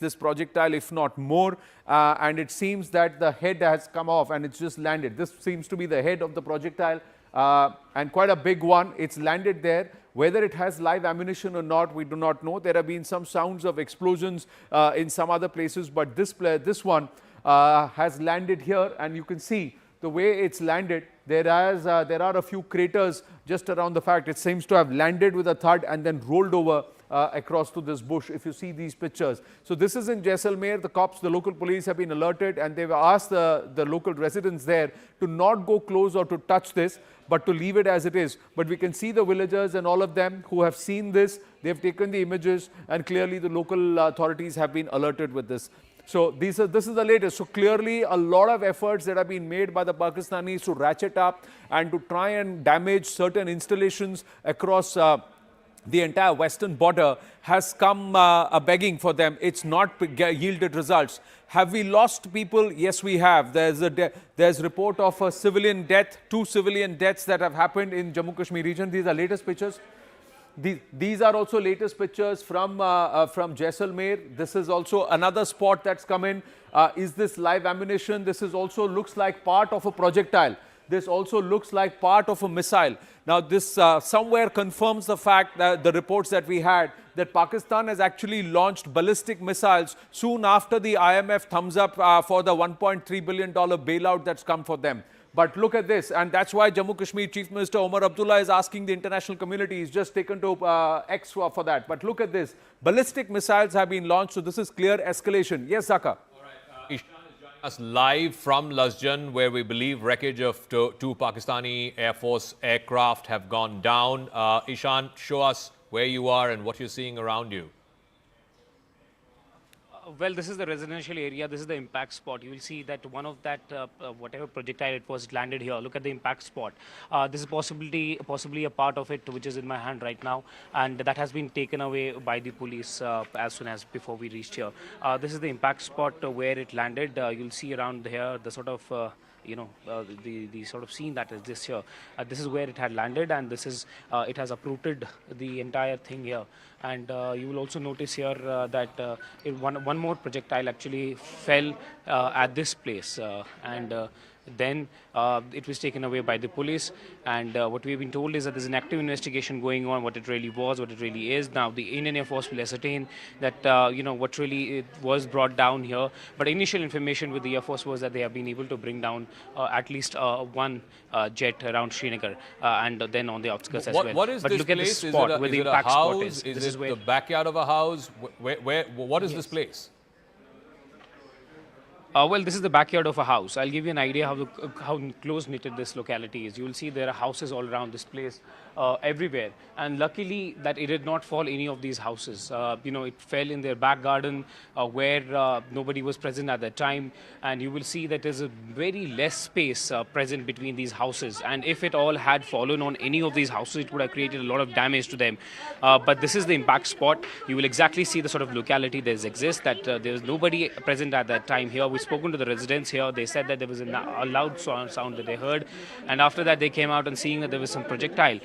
this projectile, if not more, and it seems that the head has come off and it's just landed. This seems to be the head of the projectile, and quite a big one. It's landed there. Whether it has live ammunition or not, we do not know. There have been some sounds of explosions in some other places, but this one has landed here, and you can see the way it's landed. There are a few craters just around the fact. It seems to have landed with a thud and then rolled over across to this bush, if you see these pictures. So this is in Jaisalmer. The cops, the local police have been alerted, and they've asked the local residents there to not go close or to touch this, but to leave it as it is. But we can see the villagers and all of them who have seen this. They've taken the images, and clearly the local authorities have been alerted with this. So this is the latest. So clearly a lot of efforts that have been made by the Pakistanis to ratchet up and to try and damage certain installations across the entire western border has come a begging for them. It's not yielded results. Have we lost people? Yes, we have. There's report of a civilian death, 2 civilian deaths that have happened in Jammu Kashmir region. These are latest pictures. These are also latest pictures from Jaisalmer. This is also another spot that's come in. Is this live ammunition? This is also looks like part of a projectile. This also looks like part of a missile. Now, this somewhere confirms the fact that the reports that we had that Pakistan has actually launched ballistic missiles soon after the IMF thumbs up for the $1.3 billion bailout that's come for them. But look at this, and that's why Jammu Kashmir Chief Minister Omar Abdullah is asking the international community. He's just taken to X for that. But look at this. Ballistic missiles have been launched, so this is clear escalation. Yes, Zaka. All right. Ishan is joining us live from Lasjan, where we believe wreckage of two Pakistani Air Force aircraft have gone down. Ishan, show us where you are and what you're seeing around you. Well, this is the residential area. This is the impact spot. You will see that one of that, whatever projectile it was, landed here. Look at the impact spot. This is possibly a part of it, which is in my hand right now, and that has been taken away by the police as soon as before we reached here. This is the impact spot where it landed. You'll see around here the sort of the sort of scene that is this here. This is where it had landed, and this is it has uprooted the entire thing here. And you will also notice here that one more projectile actually fell at this place, and then it was taken away by the police. And what we've been told is that there's an active investigation going on, what it really was, what it really is. Now the Indian Air Force will ascertain that what really it was brought down here. But initial information with the Air Force was that they have been able to bring down at least one jet around Srinagar and then on the outskirts as well. What is but this look place? At the spot where the impact spot is. Is it the backyard of a house? What is this place? Well, this is the backyard of a house. I'll give you an idea how close-knitted this locality is. You will see there are houses all around this place, everywhere. And luckily that it did not fall any of these houses. It fell in their back garden where nobody was present at that time. And you will see that there's a very less space present between these houses. And if it all had fallen on any of these houses, it would have created a lot of damage to them. But this is the impact spot. You will exactly see the sort of locality that exists, that there was nobody present at that time here. We've spoken to the residents here. They said that there was a loud sound that they heard. And after that, they came out and seeing that there was some projectile.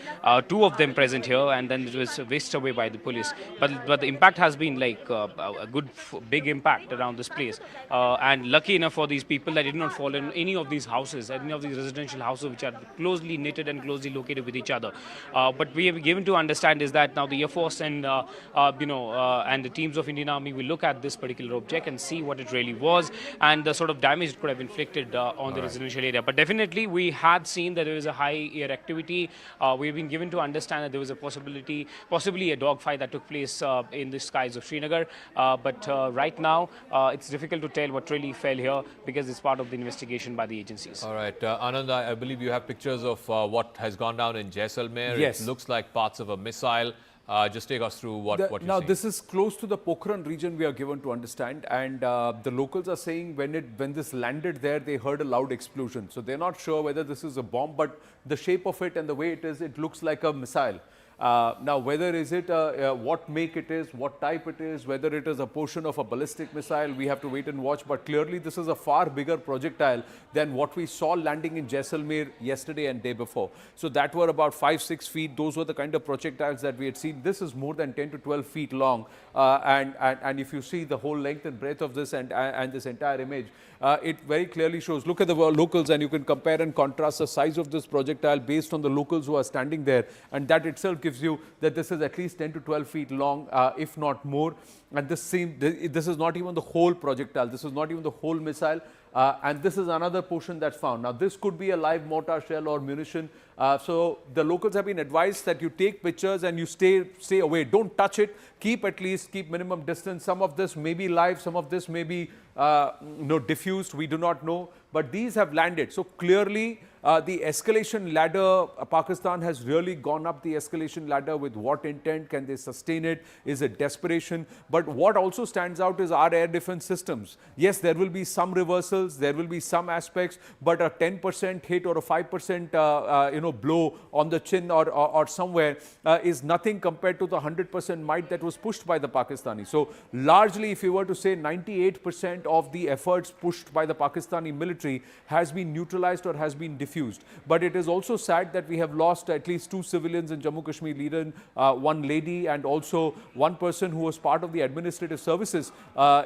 2 of them present here, and then it was whisked away by the police. But the impact has been like a good big impact around this place. And lucky enough for these people that did not fall in any of these houses, any of these residential houses which are closely knitted and closely located with each other. But we have given to understand is that now the Air Force and and the teams of Indian Army will look at this particular object and see what it really was and the sort of damage it could have inflicted on the residential area. But definitely we had seen that there was a high air activity. We've been given to understand that there was a possibly a dogfight that took place in the skies of Srinagar. But right now it's difficult to tell what really fell here because it's part of the investigation by the agencies. All right. Anand, I believe you have pictures of what has gone down in Jaisalmer. Yes. It looks like parts of a missile. Just take us through what you're now seeing. This is close to the Pokhran region, we are given to understand, and the locals are saying when this landed there, they heard a loud explosion. So they're not sure whether this is a bomb, but the shape of it and the way it is, it looks like a missile. Now, whether is it what make it is, what type it is, whether it is a portion of a ballistic missile, we have to wait and watch. But clearly, this is a far bigger projectile than what we saw landing in Jaisalmer yesterday and day before. So that were about 5-6 feet. Those were the kind of projectiles that we had seen. This is more than 10 to 12 feet long, and if you see the whole length and breadth of this and this entire image, it very clearly shows. Look at the locals, and you can compare and contrast the size of this projectile based on the locals who are standing there, and that itself gives you that this is at least 10 to 12 feet long, if not more. And this is not even the whole projectile. This is not even the whole missile. And this is another portion that's found. Now, this could be a live mortar shell or munition. So the locals have been advised that you take pictures and you stay away. Don't touch it. Keep minimum distance. Some of this may be live. Some of this may be diffused. We do not know. But these have landed. So clearly, the escalation ladder, Pakistan has really gone up the escalation ladder. With what intent? Can they sustain it? Is it desperation? But what also stands out is our air defense systems. Yes, there will be some reversals, there will be some aspects, but a 10% hit or a 5% blow on the chin or somewhere is nothing compared to the 100% might that was pushed by the Pakistanis. So largely, if you were to say 98% of the efforts pushed by the Pakistani military has been neutralized or has been defused. But it is also sad that we have lost at least 2 civilians in Jammu Kashmir, leader, one lady, and also one person who was part of the administrative services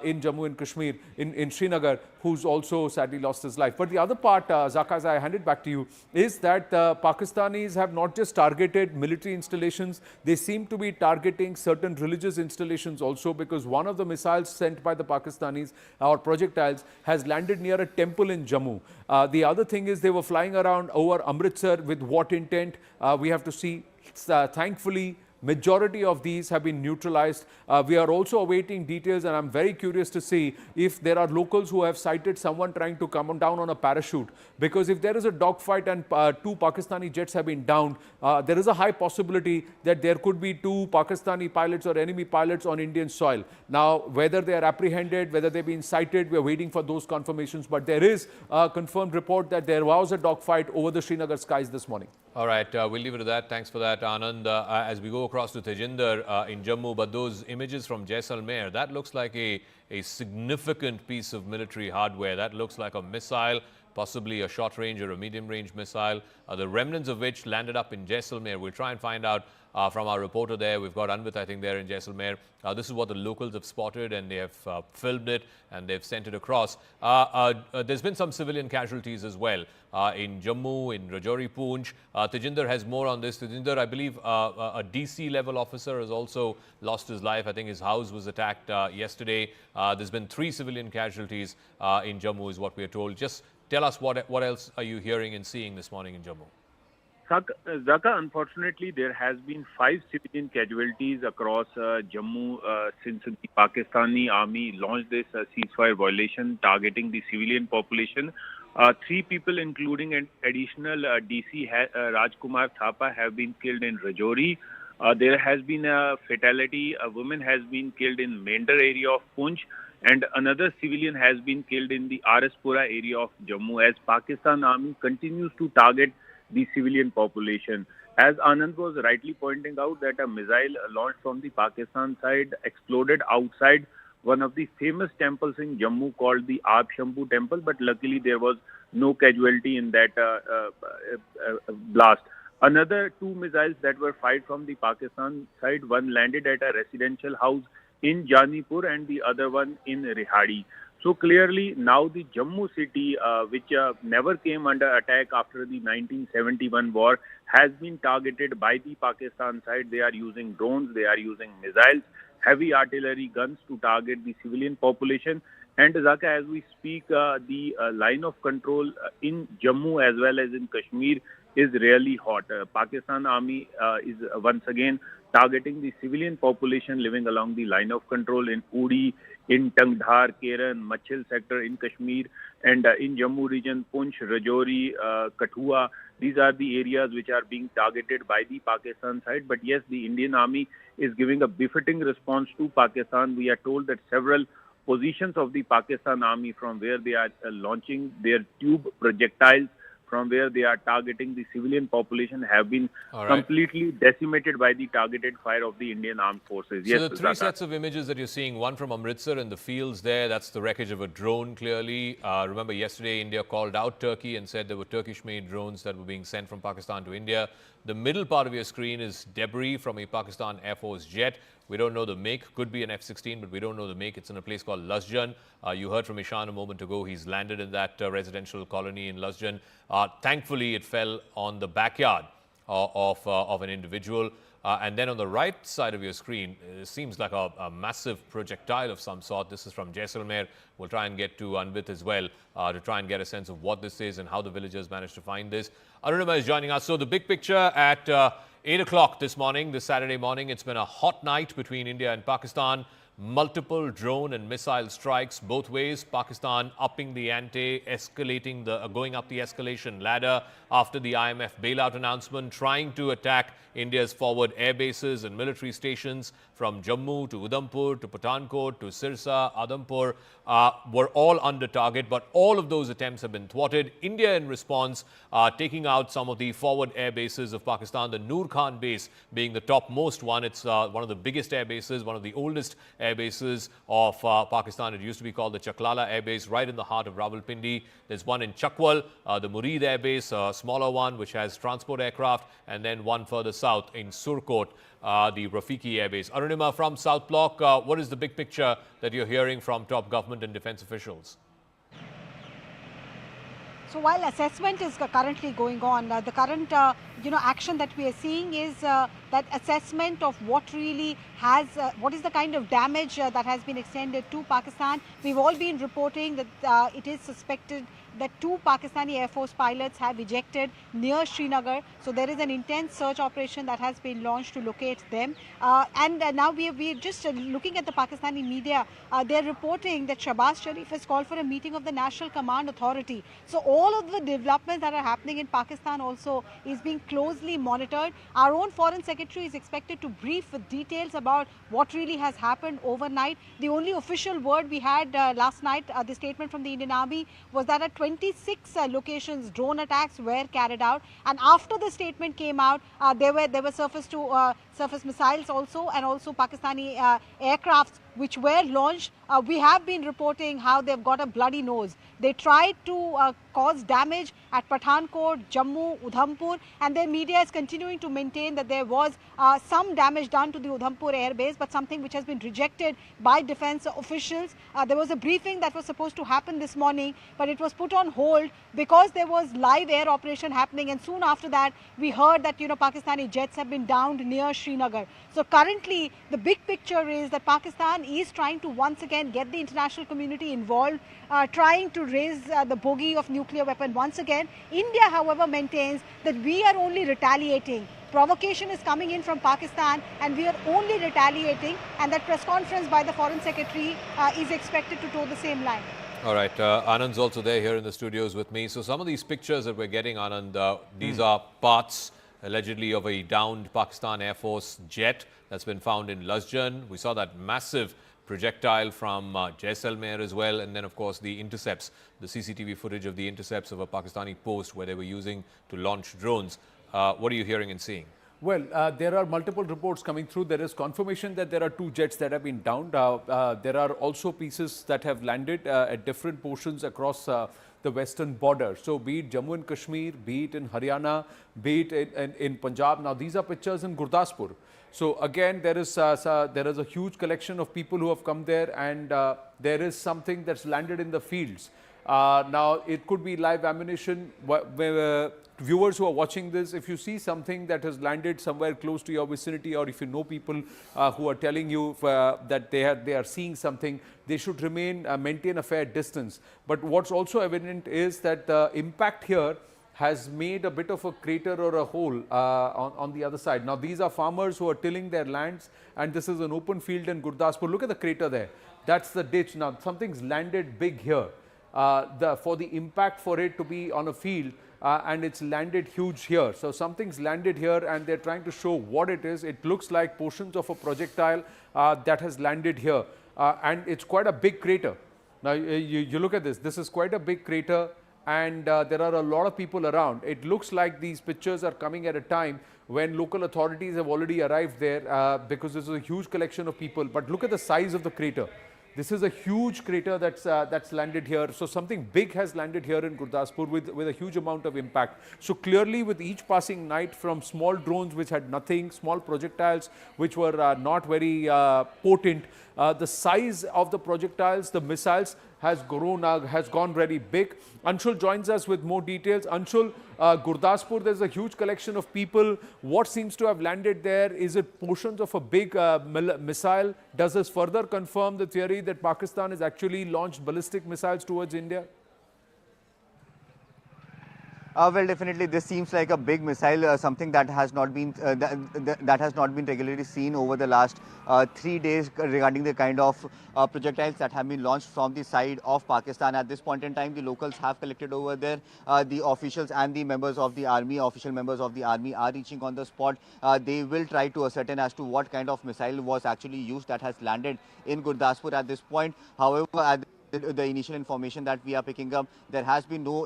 in Jammu and Kashmir, in Srinagar, who's also sadly lost his life. But the other part, Zaka, as I hand it back to you, is that Pakistanis have not just targeted military installations, they seem to be targeting certain religious installations also, because one of the missiles sent by the Pakistanis, or projectiles, has landed near a temple in Jammu. The other thing is they were flying around over Amritsar. With what intent? We have to see. Thankfully, majority of these have been neutralized. We are also awaiting details, and I'm very curious to see if there are locals who have cited someone trying to come down on a parachute. Because if there is a dogfight and 2 Pakistani jets have been downed, there is a high possibility that there could be 2 Pakistani pilots or enemy pilots on Indian soil. Now, whether they are apprehended, whether they've been cited, we are waiting for those confirmations. But there is a confirmed report that there was a dogfight over the Srinagar skies this morning. All right, we'll leave it at that. Thanks for that, Anand. As we go across to Tejinder in Jammu, but those images from Jaisalmer, that looks like a significant piece of military hardware. That looks like a missile, possibly a short-range or a medium-range missile, the remnants of which landed up in Jaisalmer. We'll try and find out from our reporter there. We've got Anvit, I think, there in Jaisalmer. This is what the locals have spotted, and they have filmed it, and they've sent it across. There's been some civilian casualties as well in Jammu, in Rajouri, Poonch. Tejinder has more on this. Tejinder, I believe a DC level officer has also lost his life. I think his house was attacked yesterday. There's been 3 civilian casualties in Jammu, is what we are told. Just tell us what else are you hearing and seeing this morning in Jammu? Zaka, unfortunately, there has been 5 civilian casualties across Jammu since the Pakistani army launched this ceasefire violation targeting the civilian population. 3 people, including an additional DC Rajkumar Thapa, have been killed in Rajouri. There has been a fatality. A woman has been killed in Mender area of Poonch, and another civilian has been killed in the Araspura area of Jammu, as Pakistan army continues to target the civilian population. As Anand was rightly pointing out, that a missile launched from the Pakistan side exploded outside one of the famous temples in Jammu called the Aab Shambhu temple, but luckily there was no casualty in that blast. Another 2 missiles that were fired from the Pakistan side, one landed at a residential house in Janipur and the other one in Rehadi. So clearly now the Jammu city, which never came under attack after the 1971 war, has been targeted by the Pakistan side. They are using drones, they are using missiles, heavy artillery guns to target the civilian population. And Zaka, as we speak, the line of control in Jammu as well as in Kashmir is really hot. Pakistan army is once again targeting the civilian population living along the line of control in Uri, in Tangdhar, Keran, Machil sector in Kashmir, and in Jammu region, Poonch, Rajouri, Kathua. These are the areas which are being targeted by the Pakistan side. But yes, the Indian army is giving a befitting response to Pakistan. We are told that several positions of the Pakistan army from where they are launching their tube projectiles from where they are targeting the civilian population have been All right. completely decimated by the targeted fire of the Indian Armed Forces. So Yes, the three Zaka. sets of images that you're seeing, one from Amritsar in the fields there, that's the wreckage of a drone clearly. Remember yesterday India called out Turkey and said there were Turkish-made drones that were being sent from Pakistan to India. The middle part of your screen is debris from a Pakistan Air Force jet. We don't know the make, could be an F-16, but we don't know the make. It's in a place called Lasjan. You heard from Ishan a moment ago. He's landed in that residential colony in Lasjan. Thankfully, it fell on the backyard of an individual. And then on the right side of your screen, it seems like a massive projectile of some sort. This is from Jaisalmer. We'll try and get to Anvit as well to try and get a sense of what this is and how the villagers managed to find this. Arunima is joining us. So the big picture at 8 o'clock this morning, this Saturday morning, it's been a hot night between India and Pakistan. Multiple drone and missile strikes both ways. Pakistan upping the ante, escalating going up the escalation ladder after the IMF bailout announcement, trying to attack India's forward air bases and military stations from Jammu to Udhampur to Pathankot to Sirsa, Adhampur were all under target, but all of those attempts have been thwarted. India in response taking out some of the forward air bases of Pakistan, the Noor Khan base being the topmost one. It's one of the biggest air bases, one of the oldest air bases of Pakistan. It used to be called the Chaklala Air Base, right in the heart of Rawalpindi. There's one in Chakwal, the Murid Air Base, a smaller one which has transport aircraft, and then one further south in Surkot, the Rafiki Air Base. Arunima, from South Block, what is the big picture that you're hearing from top government and defense officials? So while assessment is currently going on, the current action that we are seeing is that assessment of what really has, what is the kind of damage that has been extended to Pakistan. We've all been reporting that it is suspected that 2 Pakistani Air Force pilots have ejected near Srinagar. So there is an intense search operation that has been launched to locate them. And now we're just looking at the Pakistani media. They're reporting that Shahbaz Sharif has called for a meeting of the National Command Authority. So all of the developments that are happening in Pakistan also is being closely monitored. Our own Foreign Secretary is expected to brief with details about what really has happened overnight. The only official word we had last night, the statement from the Indian Army, was that at 26 locations drone attacks were carried out, and after the statement came out, there were surface missiles also, and also Pakistani aircrafts which were launched. We have been reporting how they've got a bloody nose. They tried to cause damage at Pathankot, Jammu, Udhampur, and their media is continuing to maintain that there was some damage done to the Udhampur air base, but something which has been rejected by defense officials. There was a briefing that was supposed to happen this morning, but it was put on hold because there was live air operation happening, and soon after that we heard that Pakistani jets have been downed near Srinagar. So currently the big picture is that Pakistan is trying to once again get the international community involved, trying to raise the bogey of nuclear weapon once again. India, however, maintains that we are only retaliating. Provocation is coming in from Pakistan and we are only retaliating, and that press conference by the Foreign Secretary is expected to toe the same line. All right, Anand's also there here in the studios with me. So some of these pictures that we're getting, Anand, these are parts allegedly of a downed Pakistan Air Force jet that's been found in Lasjan. We saw that massive projectile from Jaisalmer as well, and then of course the intercepts, the CCTV footage of the intercepts of a Pakistani post where they were using to launch drones. What are you hearing and seeing? Well, there are multiple reports coming through. There is confirmation that there are 2 jets that have been downed. There are also pieces that have landed at different portions across the western border. So be it Jammu and Kashmir, be it in Haryana, be it in Punjab. Now these are pictures in Gurdaspur. So again, there is a huge collection of people who have come there, and there is something that's landed in the fields. Now it could be live ammunition. Viewers who are watching this, if you see something that has landed somewhere close to your vicinity, or if you know people who are telling you that they are seeing something, they should maintain a fair distance. But what's also evident is that the impact here has made a bit of a crater or a hole on the other side. Now these are farmers who are tilling their lands, and this is an open field in Gurdaspur. Look at the crater there. That's the ditch. Now something's landed big here. For the impact for it to be on a field, and it's landed huge here. So something's landed here and they're trying to show what it is. It looks like portions of a projectile that has landed here, and it's quite a big crater. Now you look at this. This is quite a big crater, and there are a lot of people around. It looks like these pictures are coming at a time when local authorities have already arrived there because this is a huge collection of people. But look at the size of the crater. This is a huge crater that's landed here. So something big has landed here in Gurdaspur with a huge amount of impact. So clearly with each passing night, from small drones which had nothing, small projectiles which were not very potent, the size of the projectiles, the missiles has gone very big. Anshul joins us with more details. Anshul, Gurdaspur, there's a huge collection of people. What seems to have landed there? Is it portions of a big missile? Does this further confirm the theory that Pakistan has actually launched ballistic missiles towards India? Well, definitely, this seems like a big missile, something that has not been that has not been regularly seen over the last 3 days regarding the kind of projectiles that have been launched from the side of Pakistan. At this point in time, the locals have collected over there. The officials and the members of the army, official members of the army, are reaching on the spot. They will try to ascertain as to what kind of missile was actually used that has landed in Gurdaspur at this point. However, at the initial information that we are picking up, there has been no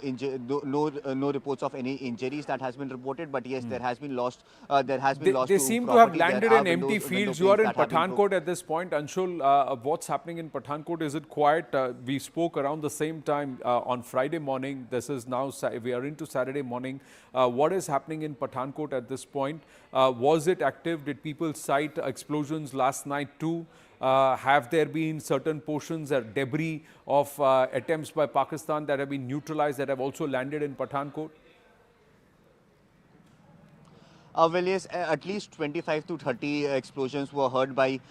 reports of any injuries that has been reported, but yes, there has been lost. They seem to have landed in empty fields. You are in Pathankot at this point, Anshul. What's happening in Pathankot? Is it quiet? We spoke around the same time on Friday morning. This is now, we are into Saturday morning. What is happening in Pathankot at this point? Was it active? Did people cite explosions last night too? Have there been certain portions or debris of attempts by Pakistan that have been neutralized, that have also landed in Pathankot? Well, yes, at least 25 to 30 explosions were heard by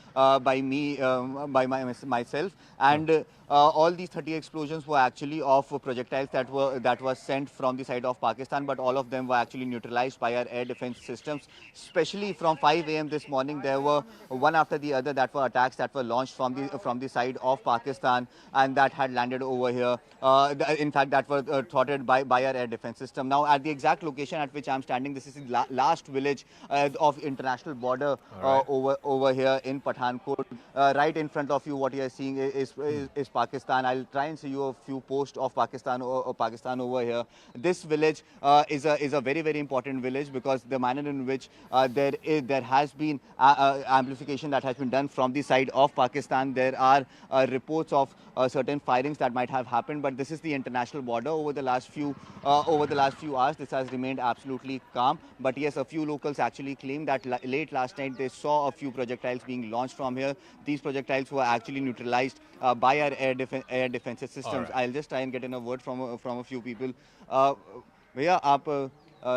myself, and all these 30 explosions were actually of projectiles that were sent from the side of Pakistan, but all of them were actually neutralized by our air defense systems. Especially from 5 a.m. this morning, there were one after the other that were attacks that were launched from the side of Pakistan and that had landed over here. In fact, that were thwarted by our air defense system. Now, at the exact location at which I'm standing, this is the last village of international border over here in Pathankot. Right in front of you, what you are seeing is Pakistan. I'll try and show you a few posts of Pakistan over here. This village is a very, very important village because the manner in which there has been amplification that has been done from the side of Pakistan. There are reports of certain firings that might have happened, but this is the international border. Over the last few hours, this has remained absolutely calm. But yes, a few locals actually claim that late last night they saw a few projectiles being launched from here. These projectiles were actually neutralized by our air defense systems. I'll just try and get in a word from a few people. भैया आप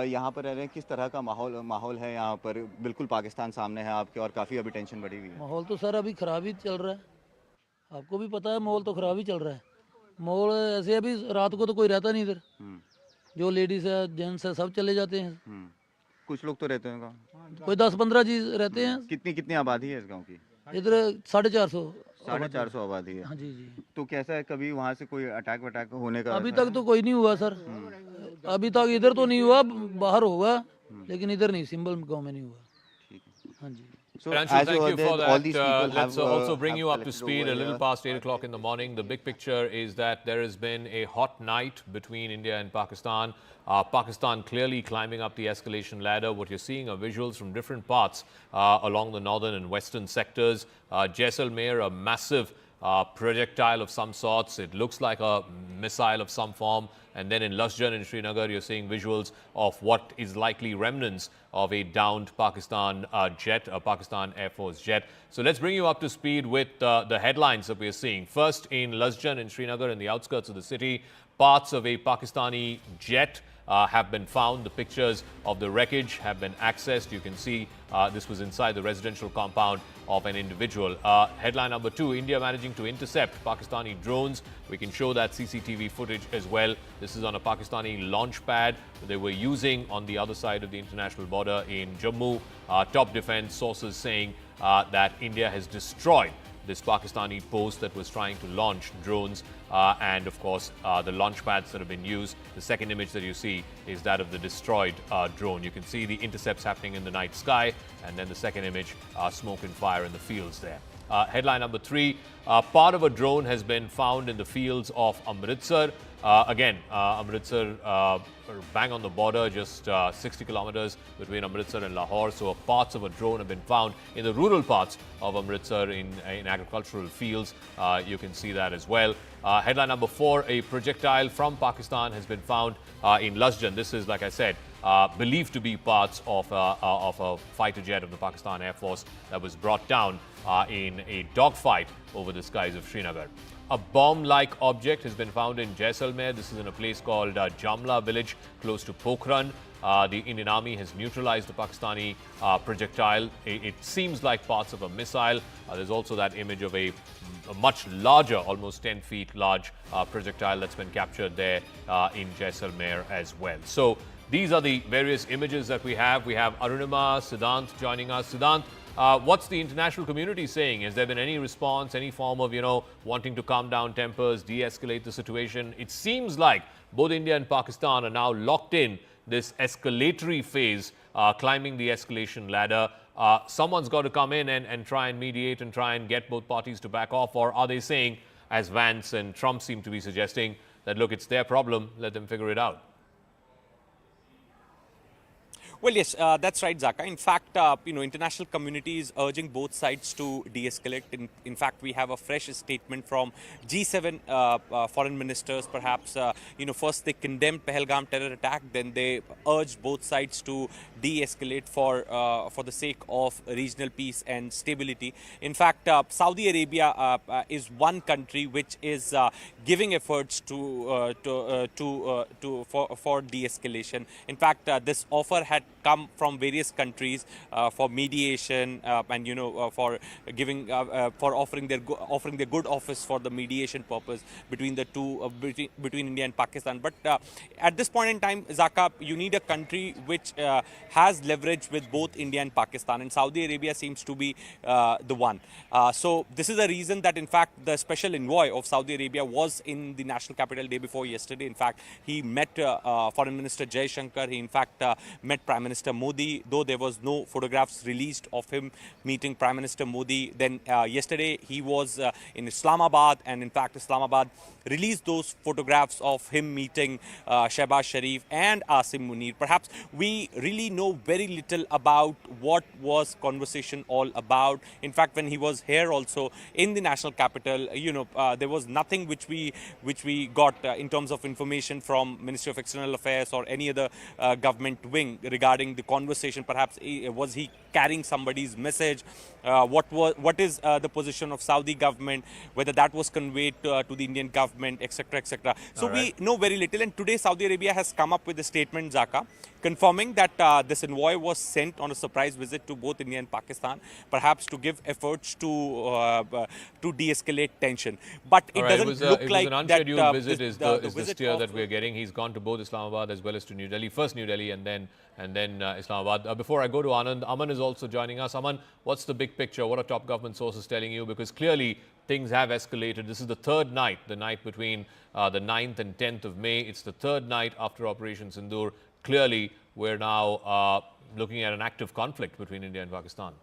यहाँ पर रह रहे हैं, किस तरह का माहौल है यहाँ पर? बिल्कुल पाकिस्तान सामने है आपके और काफ़ी अभी टेंशन बढ़ी हुई है. माहौल तो सर अभी ख़राब ही चल रहा है, आपको भी पता है माहौल तो ख़राब ही चल रहा है. माहौल ऐसे अभी रात को तो कोई रहता नहीं इधर, जो लेडीज़ है जेंट्स है सब चले जाते हैं. कुछ लोग तो रहते हैं गाँव, कोई 10-15 जी रहते हैं. कितनी आबादी है इस गाँव की? इधर 450 आबादी है. हाँ जी. तो कैसा है, कभी वहाँ से कोई अटैक होने का? अभी तक तो कोई नहीं हुआ सर, अभी तक इधर तो नहीं हुआ, बाहर होगा लेकिन इधर नहीं, सिंबल गाँव में नहीं हुआ. हाँ जी. So, Anshu, thank you for that. Let's also bring you up to speed a little past 8 o'clock in the morning. The big picture is that there has been a hot night between India and Pakistan. Pakistan clearly climbing up the escalation ladder. What you're seeing are visuals from different parts along the northern and western sectors. Jaisalmer, a massive projectile of some sorts. It looks like a missile of some form. And then in Lasjan in Srinagar, you're seeing visuals of what is likely remnants of a downed Pakistan jet, a Pakistan Airforce jet. So let's bring you up to speed with the headlines that we're seeing. First, in Lasjan in Srinagar, in the outskirts of the city, parts of a Pakistani jet have been found. The pictures of the wreckage have been accessed. You can see this was inside the residential compound of an individual. Headline number 2, India managing to intercept Pakistani drones. We can show that CCTV footage as well. This is on a Pakistani launch pad that they were using on the other side of the international border in Jammu. Top defense sources saying that India has destroyed this Pakistani post that was trying to launch drones and of course the launch pads that have been used. The second image that you see is that of the destroyed drone. You can see the intercepts happening in the night sky, and then the second image, smoke and fire in the fields there. Headline number 3, part of a drone has been found in the fields of Amritsar. Amritsar, bang on the border, just 60 kilometers between Amritsar and Lahore. So parts of a drone have been found in the rural parts of Amritsar in agricultural fields. You can see that as well. Headline number 4, a projectile from Pakistan has been found in Lasjan. This is, like I said, believed to be parts of a fighter jet of the Pakistan Air Force that was brought down in a dogfight over the skies of Srinagar. A bomb-like object has been found in Jaisalmer. This is in a place called Jammu village close to Pokhran. The Indian Army has neutralized the Pakistani projectile. It seems like parts of a missile. There's also that image of a much larger, almost 10 feet large projectile that's been captured there in Jaisalmer as well. So these are the various images that we have. We have Arunima Siddhant joining us. Siddhant, what's the international community saying? Has there been any response, any form of, wanting to calm down tempers, de-escalate the situation? It seems like both India and Pakistan are now locked in this escalatory phase, climbing the escalation ladder. Someone's got to come in and try and mediate and try and get both parties to back off. Or are they saying, as Vance and Trump seem to be suggesting, that, look, it's their problem, let them figure it out? Well, yes, that's right, Zaka. In fact, international community is urging both sides to de-escalate. In fact, we have a fresh statement from G7 foreign ministers. Perhaps, first they condemned Pahalgam terror attack, then they urged both sides to de-escalate for the sake of regional peace and stability. In fact, Saudi Arabia is one country which is giving efforts for de-escalation. In fact, this offer had come from various countries for mediation and for giving for offering their good office for the mediation purpose between the two between India and Pakistan. But at this point in time, Zaka, you need a country which has leverage with both India and Pakistan, and Saudi Arabia seems to be the one. So this is the reason that in fact the special envoy of Saudi Arabia was in the national capital day before yesterday. In fact, he met Foreign Minister Jaishankar. He in fact met Prime Minister Modi, though there was no photographs released of him meeting Prime Minister Modi. Then yesterday he was in Islamabad, and in fact Islamabad released those photographs of him meeting Shehbaz Sharif and Asim Munir. Perhaps we really know very little about what was conversation all about. In fact, when he was here also in the national capital, there was nothing which we got in terms of information from Ministry of External Affairs or any other government wing regarding the conversation. Perhaps was he carrying somebody's message? What is the position of Saudi government? Whether that was conveyed to the Indian government, etc., etc. So we know very little. And today Saudi Arabia has come up with a statement, Zaka, confirming that this envoy was sent on a surprise visit to both India and Pakistan, perhaps to give efforts to de-escalate tension. But it doesn't look like an that. Unscheduled visit is the steer that we're getting. He's gone to both Islamabad as well as to New Delhi. First New Delhi and then Islamabad. Before I go to Anand, Aman is also joining us. Aman, what's the big picture? What are top government sources telling you? Because clearly things have escalated. This is the third night, the night between the 9th and 10th of May. It's the third night after Operation Sindoor. Clearly, we're now looking at an active conflict between India and Pakistan.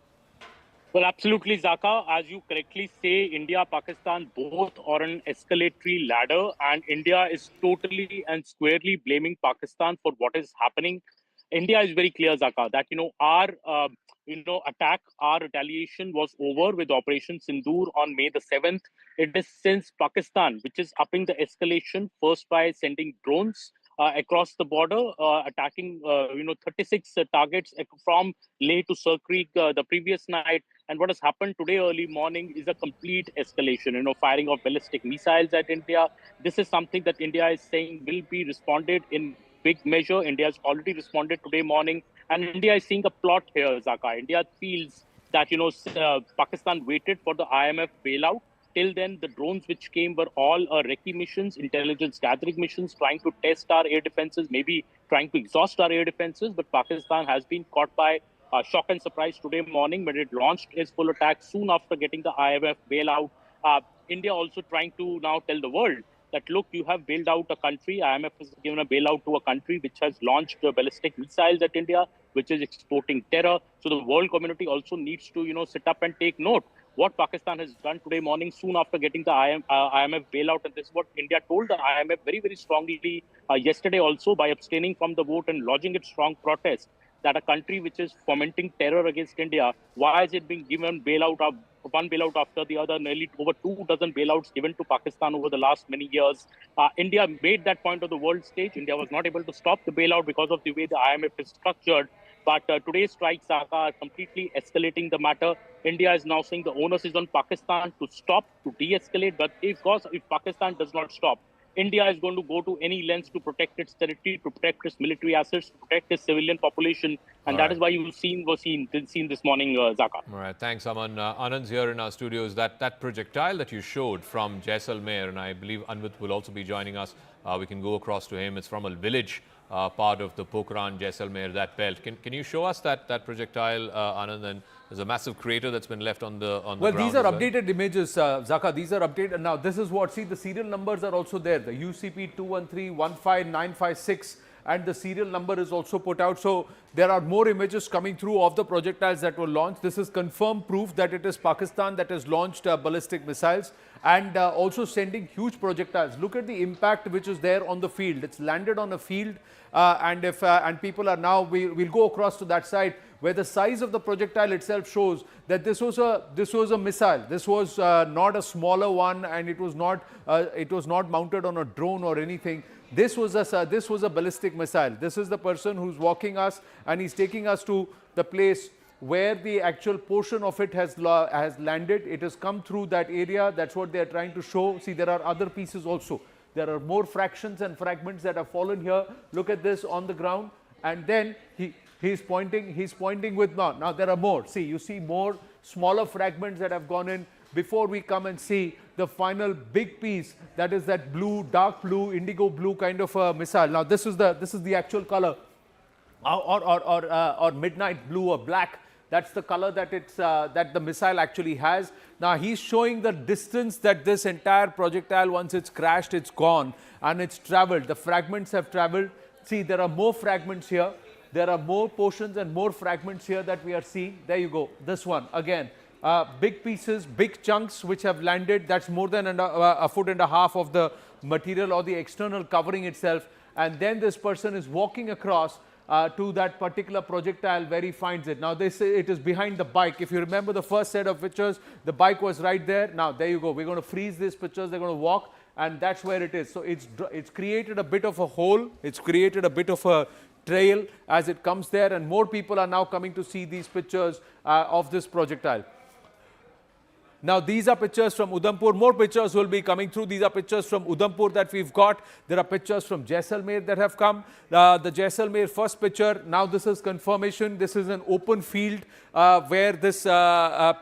Well, absolutely, Zaka. As you correctly say, India, Pakistan both are on an escalatory ladder, and India is totally and squarely blaming Pakistan for what is happening. India is very clear, Zaka, that our attack, our retaliation was over with Operation Sindoor on May the 7th. It is since Pakistan, which is upping the escalation, first by sending drones across the border, attacking 36 targets from Leh to Sir Creek the previous night. And what has happened today early morning is a complete escalation, firing of ballistic missiles at India. This is something that India is saying will be responded in big measure. India has already responded today morning. And India is seeing a plot here, Zaka. India feels that, Pakistan waited for the IMF bailout. Till then, the drones which came were all recce missions, intelligence gathering missions, trying to test our air defenses, maybe trying to exhaust our air defenses. But Pakistan has been caught by shock and surprise today morning when it launched its full attack soon after getting the IMF bailout. India also trying to now tell the world that, look, you have bailed out a country. IMF has given a bailout to a country which has launched ballistic missiles at India, which is exporting terror. So the world community also needs to, sit up and take note. what Pakistan has done today morning, soon after getting the IMF bailout. And this is what India told the IMF very, very strongly yesterday also, by abstaining from the vote and lodging its strong protest, that a country which is fomenting terror against India, why is it being given bailout of one bailout after the other? Nearly over 2 dozen bailouts given to Pakistan over the last many years. India made that point on the world stage. India was not able to stop the bailout because of the way the IMF is structured. But today's strikes are completely escalating the matter. India is now saying the onus is on Pakistan to stop, to de-escalate. But if Pakistan does not stop, India is going to go to any lengths to protect its territory, to protect its military assets, to protect its civilian population. And that is why you've seen this morning, Zaka. All right, thanks, Aman. Anand's here in our studios. That projectile that you showed from Jaisalmer, and I believe Anvit will also be joining us. We can go across to him. It's from a village part of the Pokhran, Jaisalmer, that belt. Can you show us that projectile, Anand? And there's a massive crater that's been left on the ground. Well, these are updated images, Zaka. These are updated. Now, this is what, see, the serial numbers are also there. The UCP 213-15956. And the serial number is also put out. So there are more images coming through of the projectiles that were launched. This is confirmed proof that it is Pakistan that has launched ballistic missiles and also sending huge projectiles. Look at the impact which is there on the field. It's landed on a field and people are now, we'll go across to that side where the size of the projectile itself shows that this was a missile. This was not a smaller one, and it was not mounted on a drone or anything. This was a ballistic missile. This is the person who's walking us, and he's taking us to the place where the actual portion of it has landed. It has come through that area. That's what they are trying to show. See, there are other pieces also. There are more fractions and fragments that have fallen here. Look at this on the ground, and then he's pointing with now there are more. See, you see more smaller fragments that have gone in before we come and see the final big piece, that is that blue, dark blue, indigo blue kind of a missile. Now this is the actual color, or midnight blue or black. That's the color that the missile actually has. Now he's showing the distance that this entire projectile, once it's crashed, it's gone and it's traveled. The fragments have traveled. See, there are more fragments here. There are more portions and more fragments here that we are seeing. There you go. This one again. Big pieces, big chunks which have landed. That's more than a foot and a half of the material or the external covering itself. And then this person is walking across to that particular projectile where he finds it. Now they say it is behind the bike. If you remember the first set of pictures, the bike was right there. Now there you go. We're going to freeze these pictures. They're going to walk, and that's where it is. So it's created a bit of a hole. It's created a bit of a trail as it comes there, and more people are now coming to see these pictures of this projectile. Now these are pictures from Udhampur. More pictures will be coming through. These are pictures from Udhampur that we've got. There are pictures from Jaisalmer that have come. The Jaisalmer first picture, now this is confirmation. This is an open field where this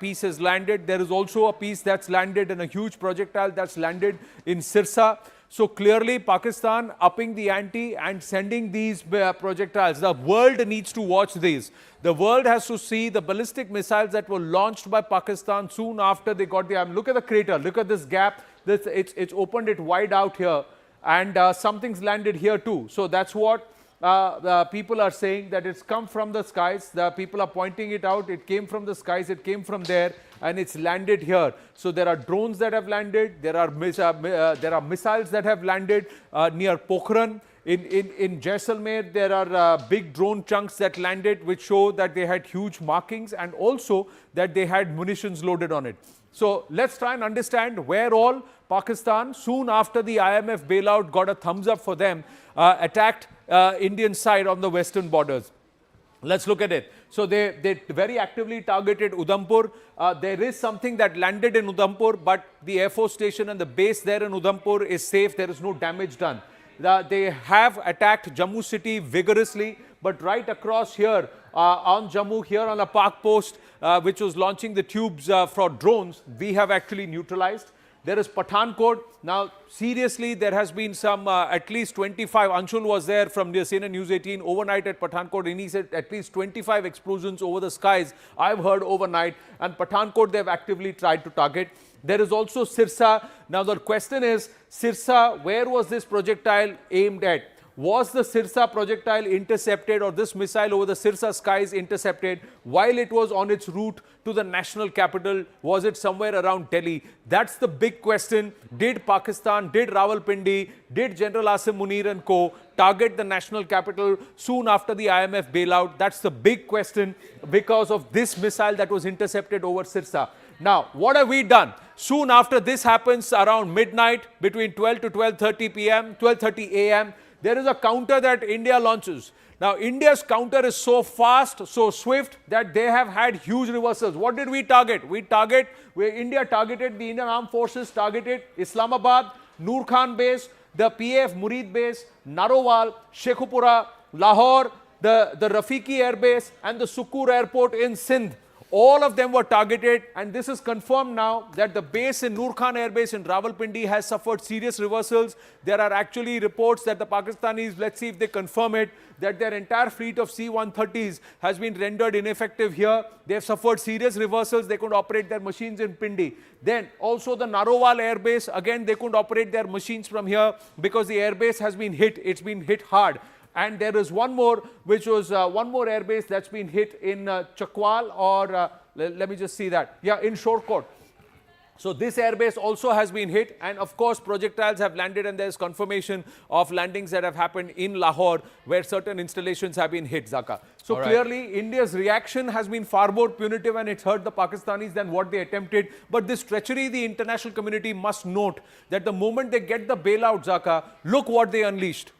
piece has landed. There is also a piece that's landed in a huge projectile that's landed in Sirsa. So clearly Pakistan upping the ante and sending these projectiles. The world needs to watch these. The world has to see the ballistic missiles that were launched by Pakistan soon after they got the... Look at the crater. Look at this gap. It's opened it wide out here. And something's landed here too. So that's what the people are saying, that it's come from the skies. The people are pointing it out. It came from the skies. It came from there. And it's landed here. So there are drones that have landed. There are missiles that have landed near Pokhran. In Jaisalmer, there are big drone chunks that landed, which show that they had huge markings and also that they had munitions loaded on it. So let's try and understand where all Pakistan, soon after the IMF bailout got a thumbs up for them, attacked Indian side on the western borders. Let's look at it. So they very actively targeted Udhampur. There is something that landed in Udhampur, but the Air Force station and the base there in Udhampur is safe. There is no damage done. They have attacked Jammu city vigorously, but right across here on Jammu, here on a park post, which was launching the tubes for drones, we have actually neutralized. There is Pathankot. Now, seriously, there has been some, at least 25, Anshul was there from the CNN News 18 overnight at Pathankot, and he said at least 25 explosions over the skies I've heard overnight, and Pathankot they've actively tried to target. There is also Sirsa. Now, the question is, Sirsa, where was this projectile aimed at? Was the Sirsa projectile intercepted, or this missile over the Sirsa skies intercepted while it was on its route to the national capital? Was it somewhere around Delhi? That's the big question. Did Pakistan, did Rawalpindi, did General Asim Munir and co. target the national capital soon after the IMF bailout? That's the big question because of this missile that was intercepted over Sirsa. Now, what have we done? Soon after this happens, around midnight, between 12 to 12:30 p.m., 12:30 a.m., there is a counter that India launches. Now, India's counter is so fast, so swift that they have had huge reversals. What did we target? India targeted, the Indian Armed Forces targeted Islamabad, Noor Khan base, the PAF Murid base, Narowal, Shekhupura, Lahore, the Rafiki Air Base and the Sukur Airport in Sindh. All of them were targeted, and this is confirmed now that the base in Noor Khan Air Base in Rawalpindi has suffered serious reversals. There are actually reports that the Pakistanis, let's see if they confirm it, that their entire fleet of C-130s has been rendered ineffective here. They have suffered serious reversals. They couldn't operate their machines in Pindi. Then also the Narowal Air Base, again they couldn't operate their machines from here because the air base has been hit. It's been hit hard. And there is one more, which was one more airbase that's been hit in Chakwal, or let me just see that. Yeah, in Shorkot. So this airbase also has been hit, and of course projectiles have landed, and there is confirmation of landings that have happened in Lahore where certain installations have been hit, Zaka. So clearly India's reaction has been far more punitive, and it's hurt the Pakistanis than what they attempted. But this treachery, the international community must note that the moment they get the bailout, Zaka, look what they unleashed.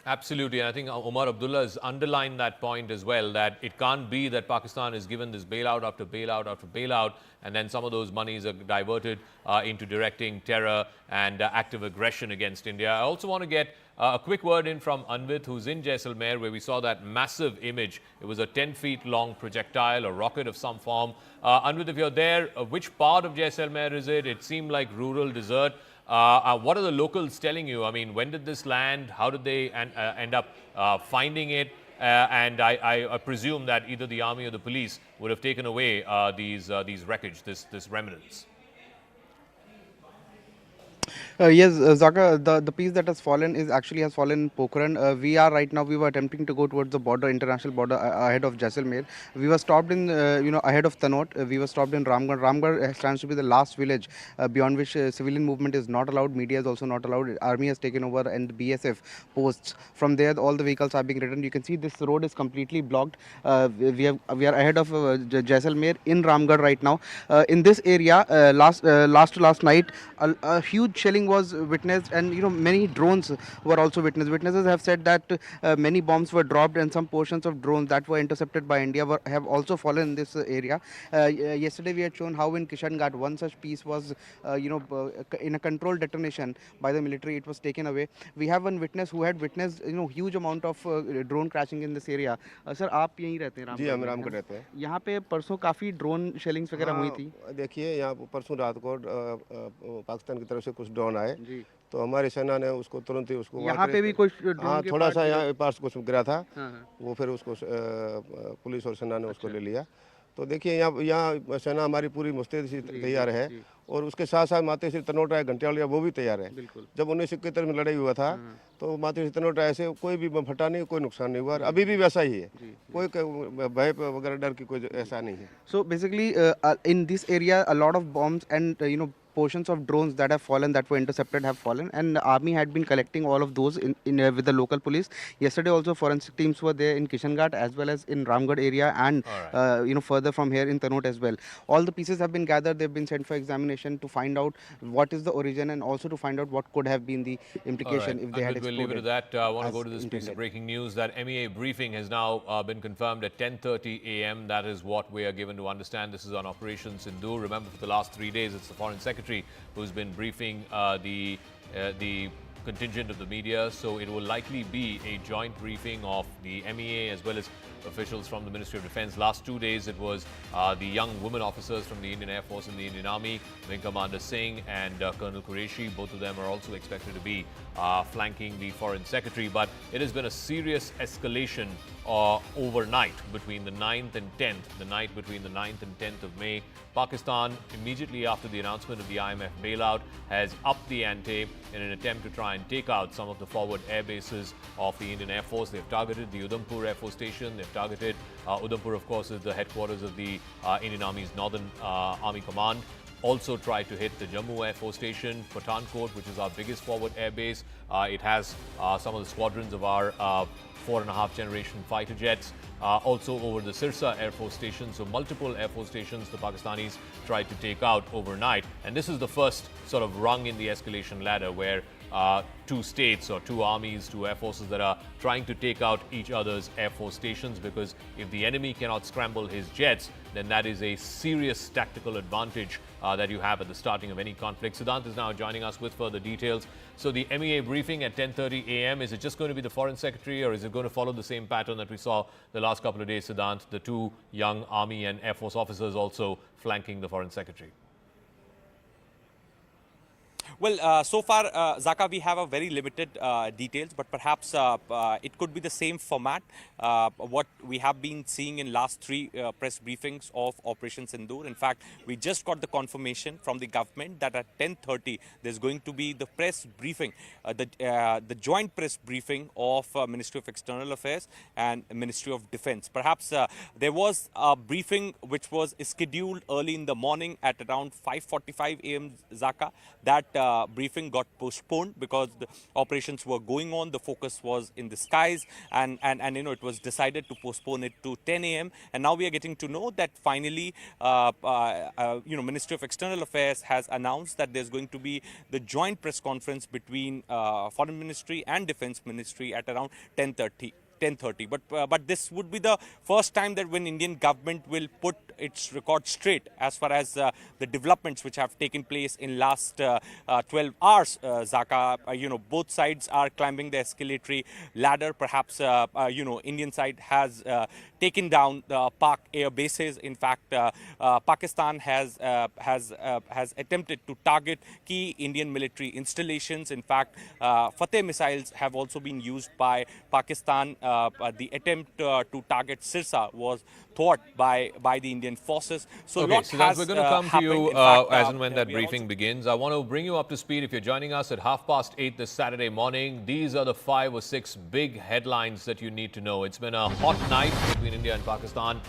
Absolutely, and I think Omar Abdullah has underlined that point as well, that it can't be that Pakistan is given this bailout after bailout after bailout, and then some of those monies are diverted into directing terror and active aggression against India. I also want to get a quick word in from Anvit, who's in Jaisalmer, where we saw that massive image. It was a 10-feet long projectile, a rocket of some form. Anvit, if you're there, which part of Jaisalmer is it? It seemed like rural desert. What are the locals telling you? I mean, when did this land? How did they end up finding it? And I presume that either the army or the police would have taken away these wreckage, this remnants. Yes, Zaka, the piece that has fallen has fallen in Pokhran. We were attempting to go towards the border, international border, ahead of Jaisalmer. We were stopped in, ahead of Tanot. We were stopped in Ramgarh. Ramgarh stands to be the last village beyond which civilian movement is not allowed. Media is also not allowed. Army has taken over, and the BSF posts. From there, all the vehicles are being ridden. You can see this road is completely blocked. We are ahead of Jaisalmer in Ramgarh right now. In this area, last night, a huge shelling was witnessed, and many drones were also witnessed. Witnesses have said that many bombs were dropped, and some portions of drones that were intercepted by India have also fallen in this area. Yesterday we had shown how in Kishan Ghat one such piece was in a controlled detonation by the military. It was taken away. We have one witness who had witnessed huge amount of drone crashing in this area. Sir, आप यहीं रहते हैं? जी, हम रामगढ़ रहते हैं। यहाँ पे परसों काफी ड्रोन शेलिंग्स वगैरह हुई थी। देखिए, यहाँ परसों रात को पाकिस्तान की तरफ से कुछ ड्रोन आए, तो हमारी सेना ने उसको तुरंत ही उसको यहाँ पे भी कुछ थोड़ा सा यहाँ पास कुछ गिरा था, वो फिर उसको पुलिस और सेना ने उसको ले लिया। तो देखिए, यहाँ सेना हमारी पूरी मुस्तैद से तैयार है, और उसके साथ साथ माते श्री तनोट राय घंटियालिया वो भी तैयार है। जब 1971 में लड़ाई हुआ था तो माते श्री तनोट राय से कोई भी बम फटा नहीं, कोई नुकसान नहीं हुआ। अभी भी वैसा ही है, कोई भय वगैरह डर की कोई ऐसा नहीं है। So basically, in this area, a lot of bombs and portions of drones that have fallen, that were intercepted, have fallen, and the army had been collecting all of those with the local police. Yesterday also forensic teams were there in Kishan Ghat as well as in Ramgarh area, and further from here in Tanot as well. All the pieces have been gathered. They've been sent for examination to find out what is the origin, and also to find out what could have been the implication if they had exploded. We'll leave it at that. I want to go to this piece of breaking news that MEA briefing has now been confirmed at 10:30 a.m. That is what we are given to understand. This is on Operation Sindoor. Remember, for the last 3 days, it's the Foreign Secretary who's been briefing the contingent of the media. So it will likely be a joint briefing of the MEA as well as officials from the Ministry of Defence. Last 2 days, it was the young women officers from the Indian Air Force and the Indian Army, Wing Commander Singh and Colonel Qureshi. Both of them are also expected to be flanking the Foreign Secretary. But it has been a serious escalation overnight between the 9th and 10th, the night between the 9th and 10th of May. Pakistan, immediately after the announcement of the IMF bailout, has upped the ante in an attempt to try try and take out some of the forward air bases of the Indian Air Force. They've targeted the Udhampur Air Force Station. They've targeted Udhampur, of course, is the headquarters of the Indian Army's Northern Army Command. Also tried to hit the Jammu Air Force Station, Pathankot, which is our biggest forward air base. It has some of the squadrons of our 4.5 generation fighter jets. Also over the Sirsa Air Force Station. So multiple Air Force stations the Pakistanis tried to take out overnight. And this is the first sort of rung in the escalation ladder where two states or two armies, two air forces that are trying to take out each other's air force stations, because if the enemy cannot scramble his jets, then that is a serious tactical advantage that you have at the starting of any conflict. Siddhant is now joining us with further details. So the MEA briefing at 10:30 a.m., is it just going to be the Foreign Secretary, or is it going to follow the same pattern that we saw the last couple of days, Siddhant, the two young Army and Air Force officers also flanking the Foreign Secretary? Well, so far, Zaka, we have a very limited details, but perhaps it could be the same format. What we have been seeing in last three press briefings of Operation Sindoor. In fact, we just got the confirmation from the government that at 10:30 there's going to be the press briefing, the joint press briefing of Ministry of External Affairs and Ministry of Defence. Perhaps there was a briefing which was scheduled early in the morning at around 5:45 a.m. Zaka. That briefing got postponed because the operations were going on. The focus was in the skies, and it was decided to postpone it to 10 a.m. And now we are getting to know that finally, Ministry of External Affairs has announced that there's going to be the joint press conference between Foreign Ministry and Defence Ministry at around 10:30. But this would be the first time that when Indian government will put its record straight as far as the developments which have taken place in last 12 hours, Zaka. Both sides are climbing the escalatory ladder. Perhaps, Indian side has taken down the Pak air bases. In fact, Pakistan has attempted to target key Indian military installations. In fact, Fateh missiles have also been used by Pakistan. The attempt to target Sirsa was thought by the Indian forces. So okay, lot so has we're going to come to you as and when that briefing begins. I want to bring you up to speed. If you're joining us at 8:30 this Saturday morning, these are the 5 or 6 big headlines that you need to know. It's been a hot night between India and Pakistan.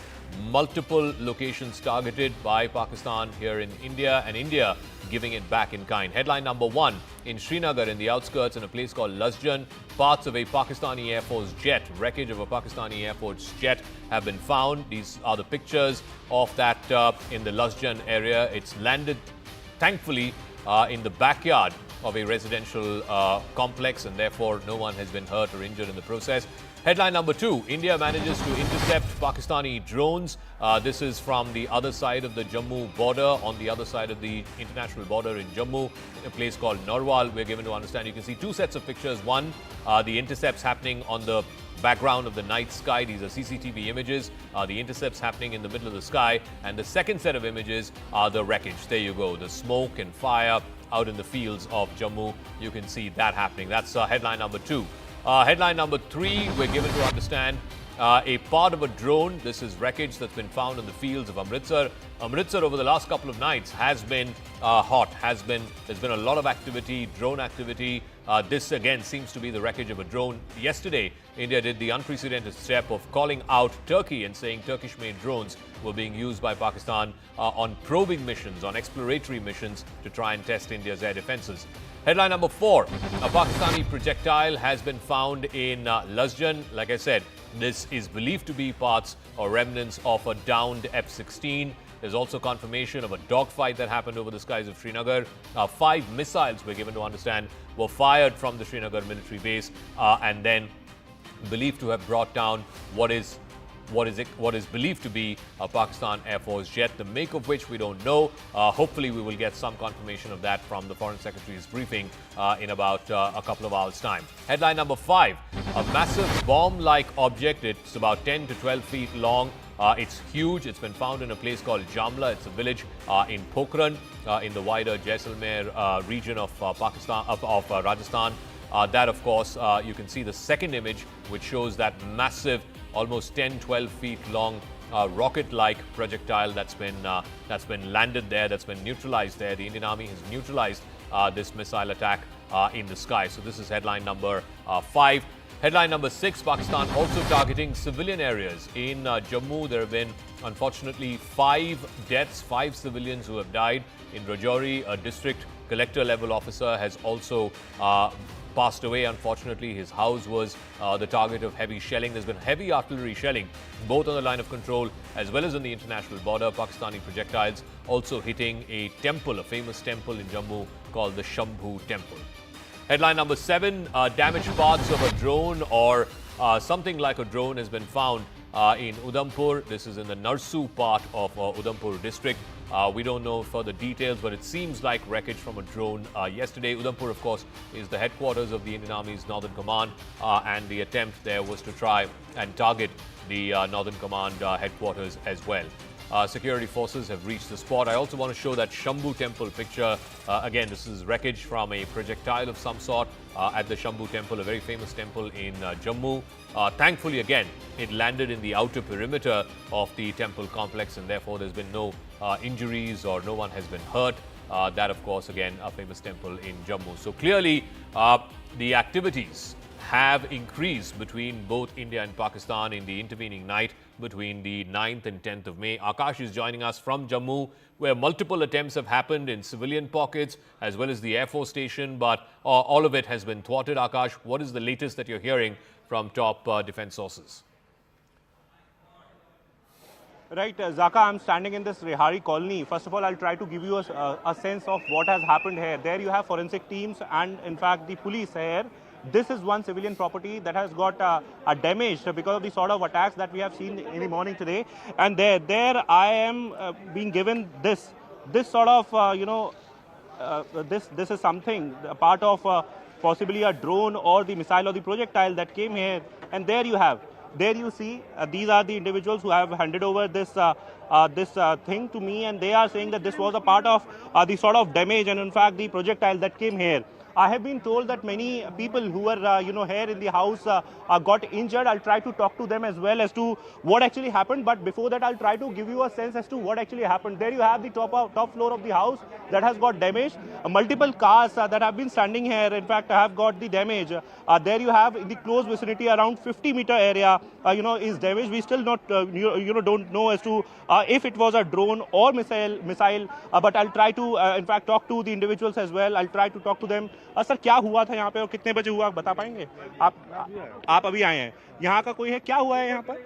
Multiple locations targeted by Pakistan here in India, and India giving it back in kind. Headline number 1, in Srinagar, in the outskirts, in a place called Lasjan, parts of a Pakistani Air Force jet, wreckage of a Pakistani Air Force jet have been found. These are the pictures of that in the Lasjan area. It's landed, thankfully, in the backyard of a residential complex, and therefore no one has been hurt or injured in the process. Headline number 2, India manages to intercept Pakistani drones. This is from the other side of the Jammu border, on the other side of the international border in Jammu, a place called Narwal. We're given to understand. You can see 2 sets of pictures. One, the intercepts happening on the background of the night sky. These are CCTV images. The intercepts happening in the middle of the sky. And the second set of images are the wreckage. There you go. The smoke and fire out in the fields of Jammu. You can see that happening. That's headline number 2. Headline number 3, we're given to understand a part of a drone. This is wreckage that's been found in the fields of Amritsar. Amritsar over the last couple of nights has been hot. There's been a lot of activity, drone activity. This again seems to be the wreckage of a drone. Yesterday, India did the unprecedented step of calling out Turkey and saying Turkish-made drones were being used by Pakistan on probing missions, on exploratory missions to try and test India's air defenses. Headline number 4, a Pakistani projectile has been found in Lasjan. Like I said, this is believed to be parts or remnants of a downed F-16. There's also confirmation of a dogfight that happened over the skies of Srinagar. 5 missiles, we're given to understand, were fired from the Srinagar military base and then believed to have brought down what is believed to be a Pakistan Air Force jet, the make of which we don't know. Hopefully, we will get some confirmation of that from the Foreign Secretary's briefing in about a couple of hours' time. Headline number 5, a massive bomb-like object. It's about 10 to 12 feet long. It's huge. It's been found in a place called Jamla. It's a village in Pokhran, in the wider Jaisalmer region of Pakistan, of Rajasthan. That, of course, you can see the second image, which shows that massive, almost 10-12 feet long rocket-like projectile that's been landed there, that's been neutralized there. The Indian Army has neutralized this missile attack in the sky. So this is headline number 5. Headline number 6, Pakistan also targeting civilian areas. In Jammu, there have been, unfortunately, 5 deaths, 5 civilians who have died. In Rajouri, a district collector level officer has also passed away. Unfortunately, his house was the target of heavy shelling. There's been heavy artillery shelling, both on the line of control as well as on the international border. Pakistani projectiles also hitting a temple, a famous temple in Jammu called the Shambhu Temple. Headline number 7, damaged parts of a drone or something like a drone has been found in Udhampur. This is in the Narsu part of Udhampur district. We don't know further details, but it seems like wreckage from a drone yesterday. Udhampur, of course, is the headquarters of the Indian Army's Northern Command, and the attempt there was to try and target the Northern Command headquarters as well. Security forces have reached the spot. I also want to show that Shambhu Temple picture. Again, this is wreckage from a projectile of some sort at the Shambhu Temple, a very famous temple in Jammu. Thankfully, again, it landed in the outer perimeter of the temple complex, and therefore there's been no injuries or no one has been hurt. That, of course, again, a famous temple in Jammu. So clearly, the activities have increased between both India and Pakistan in the intervening night between the 9th and 10th of May. Akash is joining us from Jammu, where multiple attempts have happened in civilian pockets as well as the Air Force station, but all of it has been thwarted. Akash, what is the latest that you're hearing from top defense sources? Right, Zaka, I'm standing in this Rehari colony. First of all, I'll try to give you a sense of what has happened here. There you have forensic teams and, in fact, the police here. This is one civilian property that has got a damage because of the sort of attacks that we have seen in the morning today. And there I am being given this sort of, this is something, a part of possibly a drone or the missile or the projectile that came here. And there you have. There you see, these are the individuals who have handed over this thing to me, and they are saying that this was a part of the sort of damage and, in fact, the projectile that came here. I have been told that many people who were, here in the house got injured. I'll try to talk to them as well as to what actually happened. But before that, I'll try to give you a sense as to what actually happened. There you have the top floor of the house that has got damaged. Multiple cars that have been standing here, in fact, have got the damage. There you have in the close vicinity around 50-meter area, is damaged. We still not, don't know as to if it was a drone or missile. But I'll try to, in fact, talk to the individuals as well. I'll try to talk to them. Sir क्या हुआ था यहाँ पे और कितने बजे हुआ बता पाएंगे आप अभी आए हैं यहाँ का कोई है क्या हुआ है यहाँ पर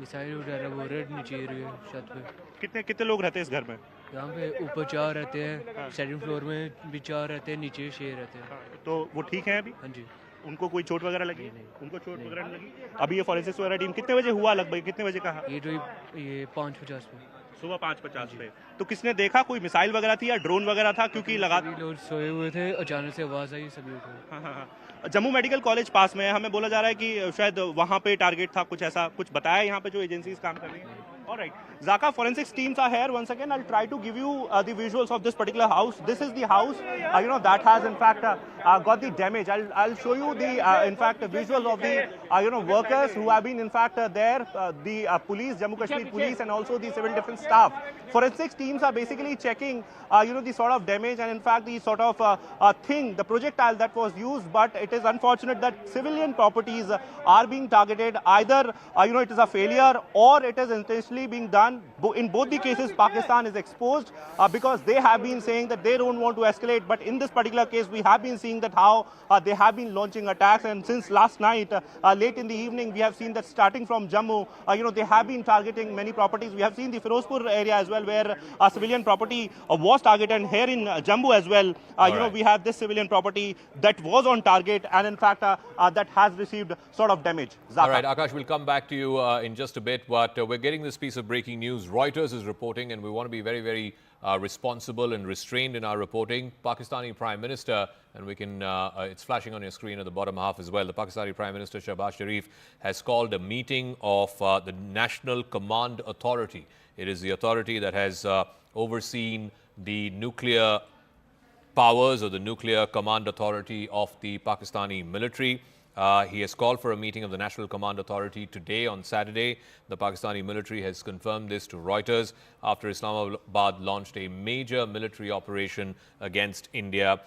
मिसाइल वगैरह वो रेड नीचे रही है छत पे कितने लोग रहते हैं इस घर में यहाँ पे ऊपर 4 रहते हैं सेकंड फ्लोर में भी 4 रहते हैं नीचे 6 रहते हैं तो वो ठीक है अभी हाँ जी उनको कोई चोट वगैरह लगी उनको चोट वगैरह नहीं लगी अभी ये फॉरेंसिक्स वगैरह टीम कितने बजे हुआ लगभग कितने बजे कहा ये 5:50 पे सुबह 5:50 पे तो किसने देखा कोई मिसाइल वगैरह थी या ड्रोन वगैरह था क्योंकि लोग सोए हुए थे अचानक से आवाज आई सभी उठे हाँ जम्मू मेडिकल कॉलेज पास में है हमें बोला जा रहा है कि शायद वहाँ पे टारगेट था कुछ ऐसा कुछ बताया यहाँ पे जो एजेंसीज काम कर रही हैं All right. Zaka, forensics teams are here. Once again, I'll try to give you the visuals of this particular house. This is the house, that has in fact got the damage. I'll show you the, in fact, visuals of the, workers who have been in fact there, the police, Jammu Kashmir police, and also the civil defense staff. Forensics teams are basically checking, the sort of damage and in fact the sort of thing, the projectile that was used. But it is unfortunate that civilian properties are being targeted. Either, it is a failure or it is intentionally being done. In both the cases, Pakistan is exposed because they have been saying that they don't want to escalate. But in this particular case, we have been seeing that how they have been launching attacks. And since last night, late in the evening, we have seen that starting from Jammu, they have been targeting many properties. We have seen the Firozpur area as well, where civilian property was targeted. And here in Jammu as well, we have this civilian property that was on target and in fact that has received sort of damage. Zaka. All right, Akash, we'll come back to you in just a bit, but we're getting this piece of breaking news. Reuters is reporting, and we want to be very, very responsible and restrained in our reporting. Pakistani Prime Minister, and we can, it's flashing on your screen at the bottom half as well. The Pakistani Prime Minister, Shehbaz Sharif, has called a meeting of the National Command Authority. It is the authority that has overseen the nuclear powers or the nuclear command authority of the Pakistani military. He has called for a meeting of the National Command Authority today on Saturday. The Pakistani military has confirmed this to Reuters after Islamabad launched a major military operation against India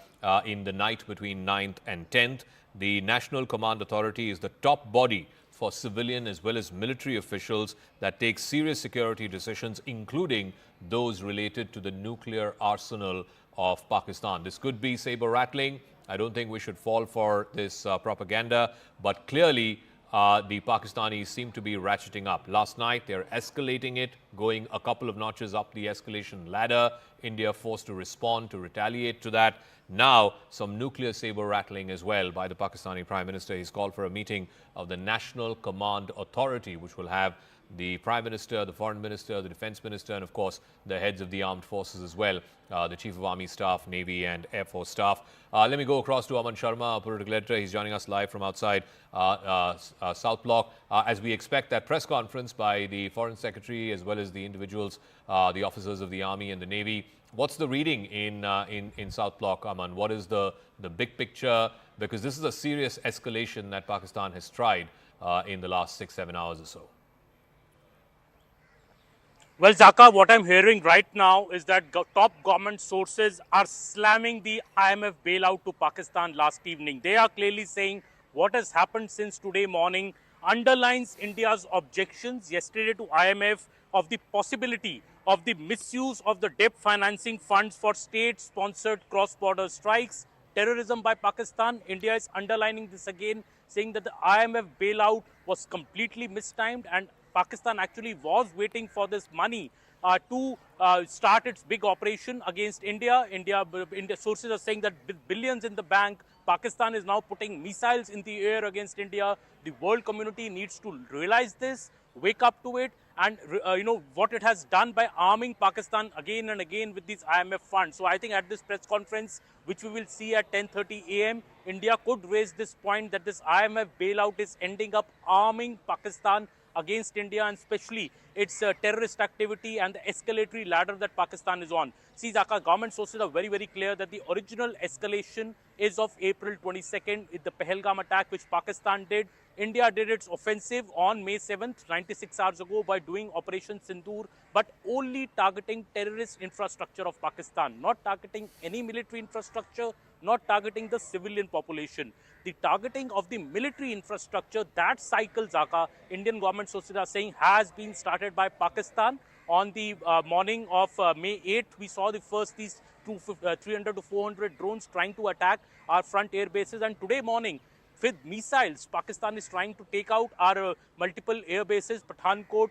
in the night between 9th and 10th. The National Command Authority is the top body for civilian as well as military officials that take serious security decisions, including those related to the nuclear arsenal of Pakistan. This could be saber-rattling. I don't think we should fall for this propaganda, but clearly the Pakistanis seem to be ratcheting up. Last night, they're escalating it, going a couple of notches up the escalation ladder. India forced to respond, to retaliate to that. Now, some nuclear saber-rattling as well by the Pakistani Prime Minister. He's called for a meeting of the National Command Authority, which will have the Prime Minister, the Foreign Minister, the Defense Minister, and of course, the heads of the armed forces as well, the Chief of Army Staff, Navy and Air Force Staff. Let me go across to Aman Sharma, our political editor. He's joining us live from outside South Block. As we expect that press conference by the Foreign Secretary as well as the individuals, the officers of the Army and the Navy. What's the reading in South Block, Aman? What is the big picture? Because this is a serious escalation that Pakistan has tried in the last 6-7 hours or so. Well, Zaka, what I'm hearing right now is that top government sources are slamming the IMF bailout to Pakistan last evening. They are clearly saying what has happened since today morning underlines India's objections yesterday to IMF of the possibility of the misuse of the debt financing funds for state-sponsored cross-border strikes, terrorism by Pakistan. India is underlining this again, saying that the IMF bailout was completely mistimed and Pakistan actually was waiting for this money to start its big operation against India. India sources are saying that with billions in the bank, Pakistan is now putting missiles in the air against India. The world community needs to realize this, wake up to it, and what it has done by arming Pakistan again and again with these IMF funds. So I think at this press conference, which we will see at 10:30 a.m., India could raise this point that this IMF bailout is ending up arming Pakistan against India and especially its terrorist activity and the escalatory ladder that Pakistan is on. See, Zaka, government sources are very, very clear that the original escalation is of April 22nd, the Pahalgam attack which Pakistan did. India did its offensive on May 7th, 96 hours ago, by doing Operation Sindoor, but only targeting terrorist infrastructure of Pakistan, not targeting any military infrastructure, not targeting the civilian population. The targeting of the military infrastructure, that cycle, Zaka, Indian government sources are saying has been started by Pakistan. On the morning of May 8th, we saw the first these 300 to 400 drones trying to attack our front air bases. And today morning, with missiles, Pakistan is trying to take out our multiple air bases, Pathankot,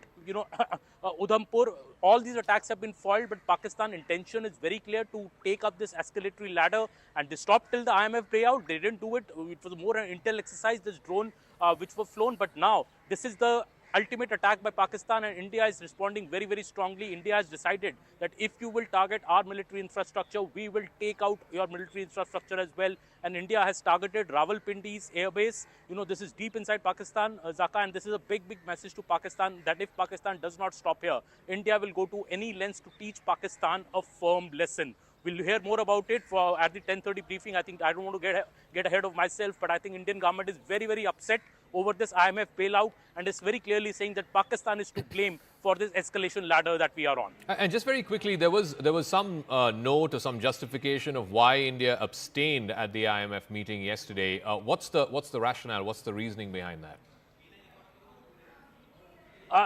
Udhampur. All these attacks have been foiled, but Pakistan intention is very clear to take up this escalatory ladder, and they stopped till the IMF payout. They didn't do it. It was more an intel exercise, this drone which were flown. But now this is the ultimate attack by Pakistan, and India is responding very, very strongly. India has decided that if you will target our military infrastructure, we will take out your military infrastructure as well. And India has targeted Rawalpindi's airbase. This is deep inside Pakistan, Zaka, and this is a big, big message to Pakistan that if Pakistan does not stop here, India will go to any lengths to teach Pakistan a firm lesson. We'll hear more about it at the 10:30 briefing. I think I don't want to get ahead of myself, but I think Indian government is very, very upset over this IMF bailout, and is very clearly saying that Pakistan is to blame for this escalation ladder that we are on. And just very quickly, there was some note or some justification of why India abstained at the IMF meeting yesterday. What's the rationale? What's the reasoning behind that?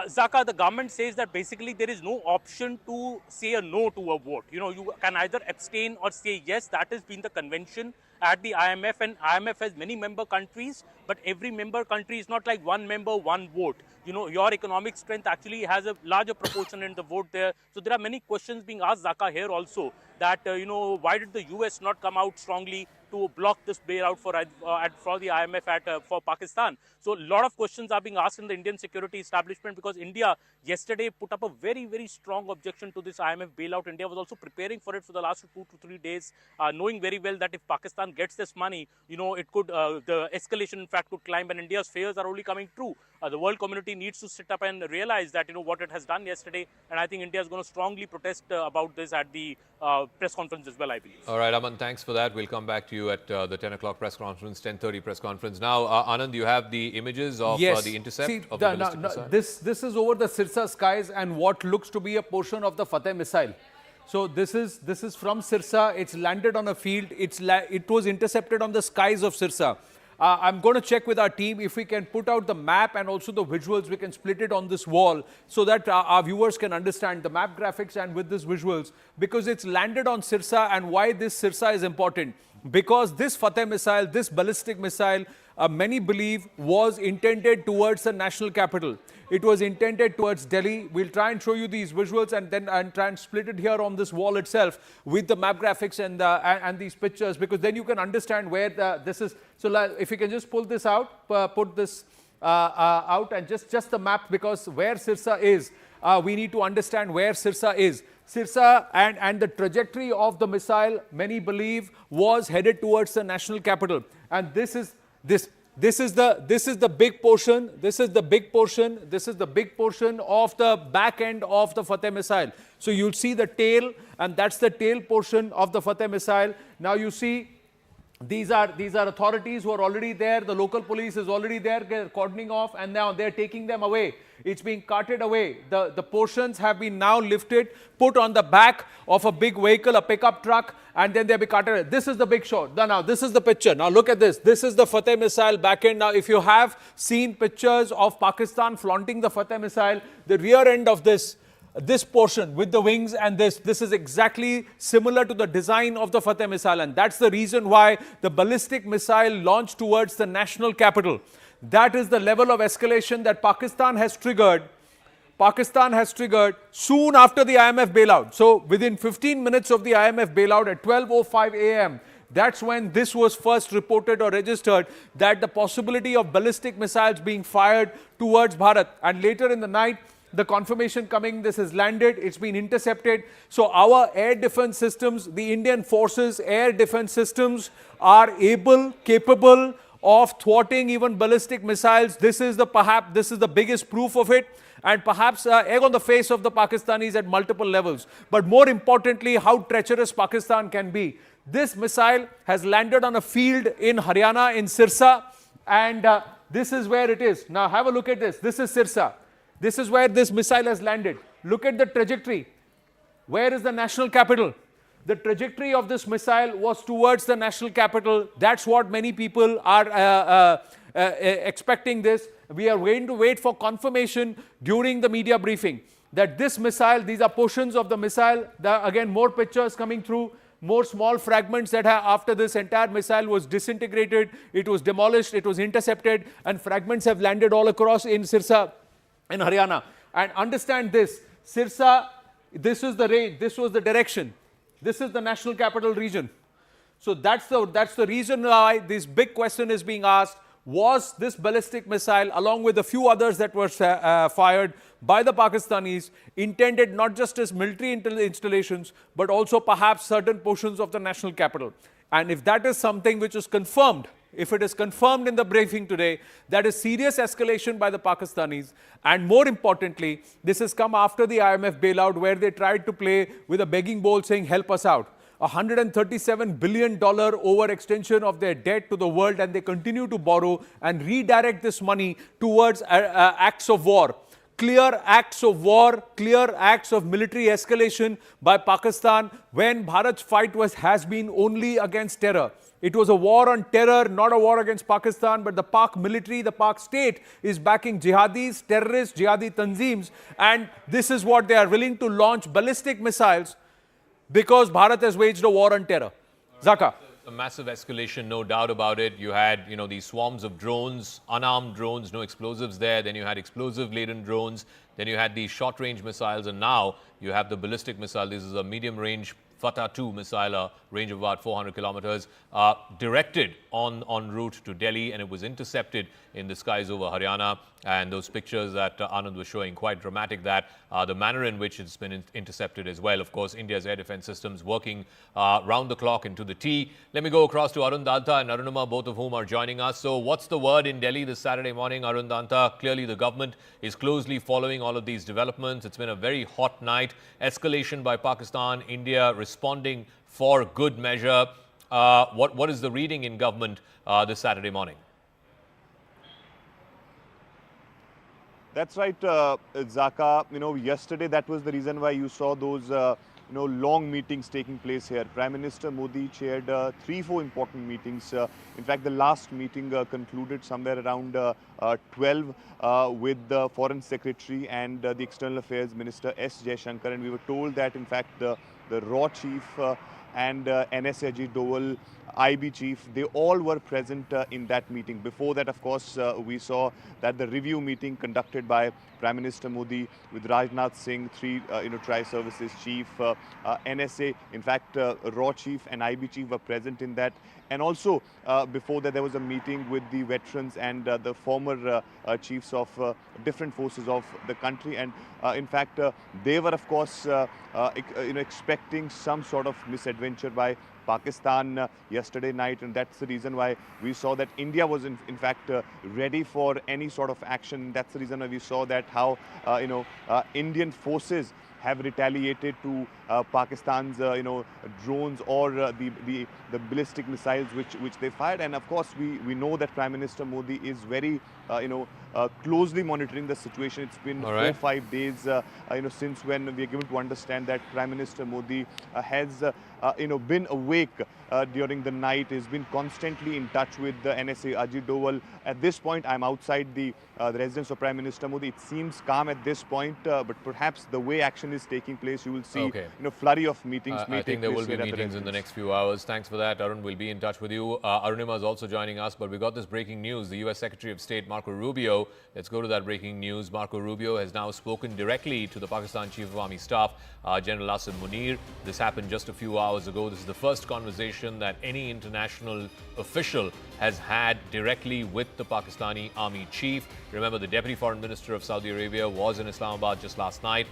Zaka, the government says that basically there is no option to say a no to a vote. You can either abstain or say yes. That has been the convention at the IMF, and IMF has many member countries, but every member country is not like one member, one vote. Your economic strength actually has a larger proportion in the vote there. So there are many questions being asked, Zaka, here also, that, why did the US not come out strongly to block this bailout for the IMF for Pakistan? So a lot of questions are being asked in the Indian security establishment, because India yesterday put up a very, very strong objection to this IMF bailout. India was also preparing for it for the last 2 to 3 days, knowing very well that if Pakistan gets this money, it could, the escalation in fact could climb, and India's fears are only coming true. The world community needs to sit up and realize that, what it has done yesterday, and I think India is going to strongly protest about this at the press conference as well, I believe. All right, Aman, thanks for that. We'll come back to you you at the 10 o'clock press conference, 10:30 press conference. Now, Anand, you have the images of the intercept of the ballistic missile? This is over the Sirsa skies and what looks to be a portion of the Fateh missile. So this is from Sirsa. It's landed on a field. It was intercepted on the skies of Sirsa. I'm going to check with our team if we can put out the map and also the visuals. We can split it on this wall so that our viewers can understand the map graphics and with these visuals, because it's landed on Sirsa. And why this Sirsa is important? Because this Fateh missile, this ballistic missile, many believe was intended towards the national capital. It was intended towards Delhi. We'll try and show you these visuals and then try and split it here on this wall itself with the map graphics and these pictures, because then you can understand where this is. So if you can just pull this out, put this out and just the map, because where Sirsa is, we need to understand where Sirsa is. Sirsa and the trajectory of the missile, many believe, was headed towards the national capital. And this is the big portion. This is the big portion. This is the big portion of the back end of the Fateh missile. So you'll see the tail, and that's the tail portion of the Fateh missile. Now you see these are authorities who are already there. The local police is already there, cordoning off, and now they're taking them away. It's being carted away. The portions have been now lifted, put on the back of a big vehicle, a pickup truck, and then they'll be carted away. This is the big shot. Now this is the picture. Now look at this. This is the Fateh missile back end. Now if you have seen pictures of Pakistan flaunting the Fateh missile, the rear end of this portion with the wings and this is exactly similar to the design of the Fateh missile, and that's the reason why the ballistic missile launched towards the national capital. That is the level of escalation that Pakistan has triggered. Pakistan has triggered soon after the IMF bailout. So within 15 minutes of the IMF bailout at 12:05 a.m., that's when this was first reported or registered, that the possibility of ballistic missiles being fired towards Bharat. And later in the night, the confirmation coming, this has landed, it's been intercepted. So our air defense systems, the Indian forces air defense systems, are capable of thwarting even ballistic missiles. This is the biggest proof of it, and perhaps egg on the face of the Pakistanis at multiple levels. But more importantly, how treacherous Pakistan can be. This missile has landed on a field in Haryana, in Sirsa, and this is where it is. Now have a look at this. This is Sirsa. This is where this missile has landed. Look at the trajectory. Where is the national capital? The trajectory of this missile was towards the national capital. That's what many people are expecting this. We are going to wait for confirmation during the media briefing that this missile, these are portions of the missile. Again, more pictures coming through, more small fragments that after this entire missile was disintegrated, it was demolished, it was intercepted, and fragments have landed all across in Sirsa, in Haryana. And understand this, Sirsa, this is the range, this was the direction. This is the national capital region. So that's the reason why this big question is being asked. Was this ballistic missile, along with a few others that were fired by the Pakistanis, intended not just as military installations, but also perhaps certain portions of the national capital? And if that is something which is confirmed, if it is confirmed in the briefing today, that is serious escalation by the Pakistanis. And more importantly, this has come after the IMF bailout, where they tried to play with a begging bowl saying, help us out. $137 billion overextension of their debt to the world, and they continue to borrow and redirect this money towards acts of war. Clear acts of war, clear acts of military escalation by Pakistan, when Bharat's fight has been only against terror. It was a war on terror, not a war against Pakistan, but the Pak military, the Pak state is backing jihadis, terrorists, jihadi tanzeems, and this is what they are willing to launch ballistic missiles because Bharat has waged a war on terror. Zaka. A massive escalation, no doubt about it. You had, these swarms of drones, unarmed drones, no explosives there. Then you had explosive-laden drones. Then you had these short-range missiles, and now you have the ballistic missile. This is a medium-range Fatah-2 missile, a range of about 400 kilometers, directed en route to Delhi, and it was intercepted in the skies over Haryana. And those pictures that Anand was showing, quite dramatic, that the manner in which it's been intercepted as well. Of course, India's air defense systems working round the clock into the T. Let me go across to Arun Danta and Arunima, both of whom are joining us. So what's the word in Delhi this Saturday morning, Arun Danta? Clearly, the government is closely following all of these developments. It's been a very hot night. Escalation by Pakistan, India responding for good measure. What is the reading in government this Saturday morning? That's right, Zaka. Yesterday that was the reason why you saw those, long meetings taking place here. Prime Minister Modi chaired 3-4 important meetings. In fact, the last meeting concluded somewhere around 12 with the Foreign Secretary and the External Affairs Minister S. Jaisalmer. And we were told that, in fact, the RAW Chief and NSA Ajit Doval, IB chief, they all were present in that meeting. Before that, of course, we saw that the review meeting conducted by Prime Minister Modi with Rajnath Singh, three tri-services chief, NSA, in fact, RAW chief and IB chief were present in that. And also, before that, there was a meeting with the veterans and the former chiefs of different forces of the country. And in fact, they were, of course, expecting some sort of misadventure by Pakistan yesterday night, and that's the reason why we saw that India was in fact ready for any sort of action. That's the reason why we saw that how Indian forces have retaliated to Pakistan's drones or the ballistic missiles which they fired. And of course we know that Prime Minister Modi is very closely monitoring the situation. It's been 4-5 days since when we are given to understand that Prime Minister Modi has been awake during the night, has been constantly in touch with the NSA Ajit Doval. At this point, I'm outside the residence of Prime Minister Modi. It seems calm at this point, but perhaps the way action is taking place, you will see flurry of meetings. I think there will be meetings in the next few hours. Thanks for that, Arun. We'll be in touch with you. Arunima is also joining us, but we got this breaking news. The U.S. Secretary of State Marco Rubio, let's go to that breaking news. Marco Rubio has now spoken directly to the Pakistan Chief of Army Staff, General Asim Munir. This happened just a few hours ago. This is the first conversation that any international official has had directly with the Pakistani Army Chief. Remember, the Deputy Foreign Minister of Saudi Arabia was in Islamabad just last night.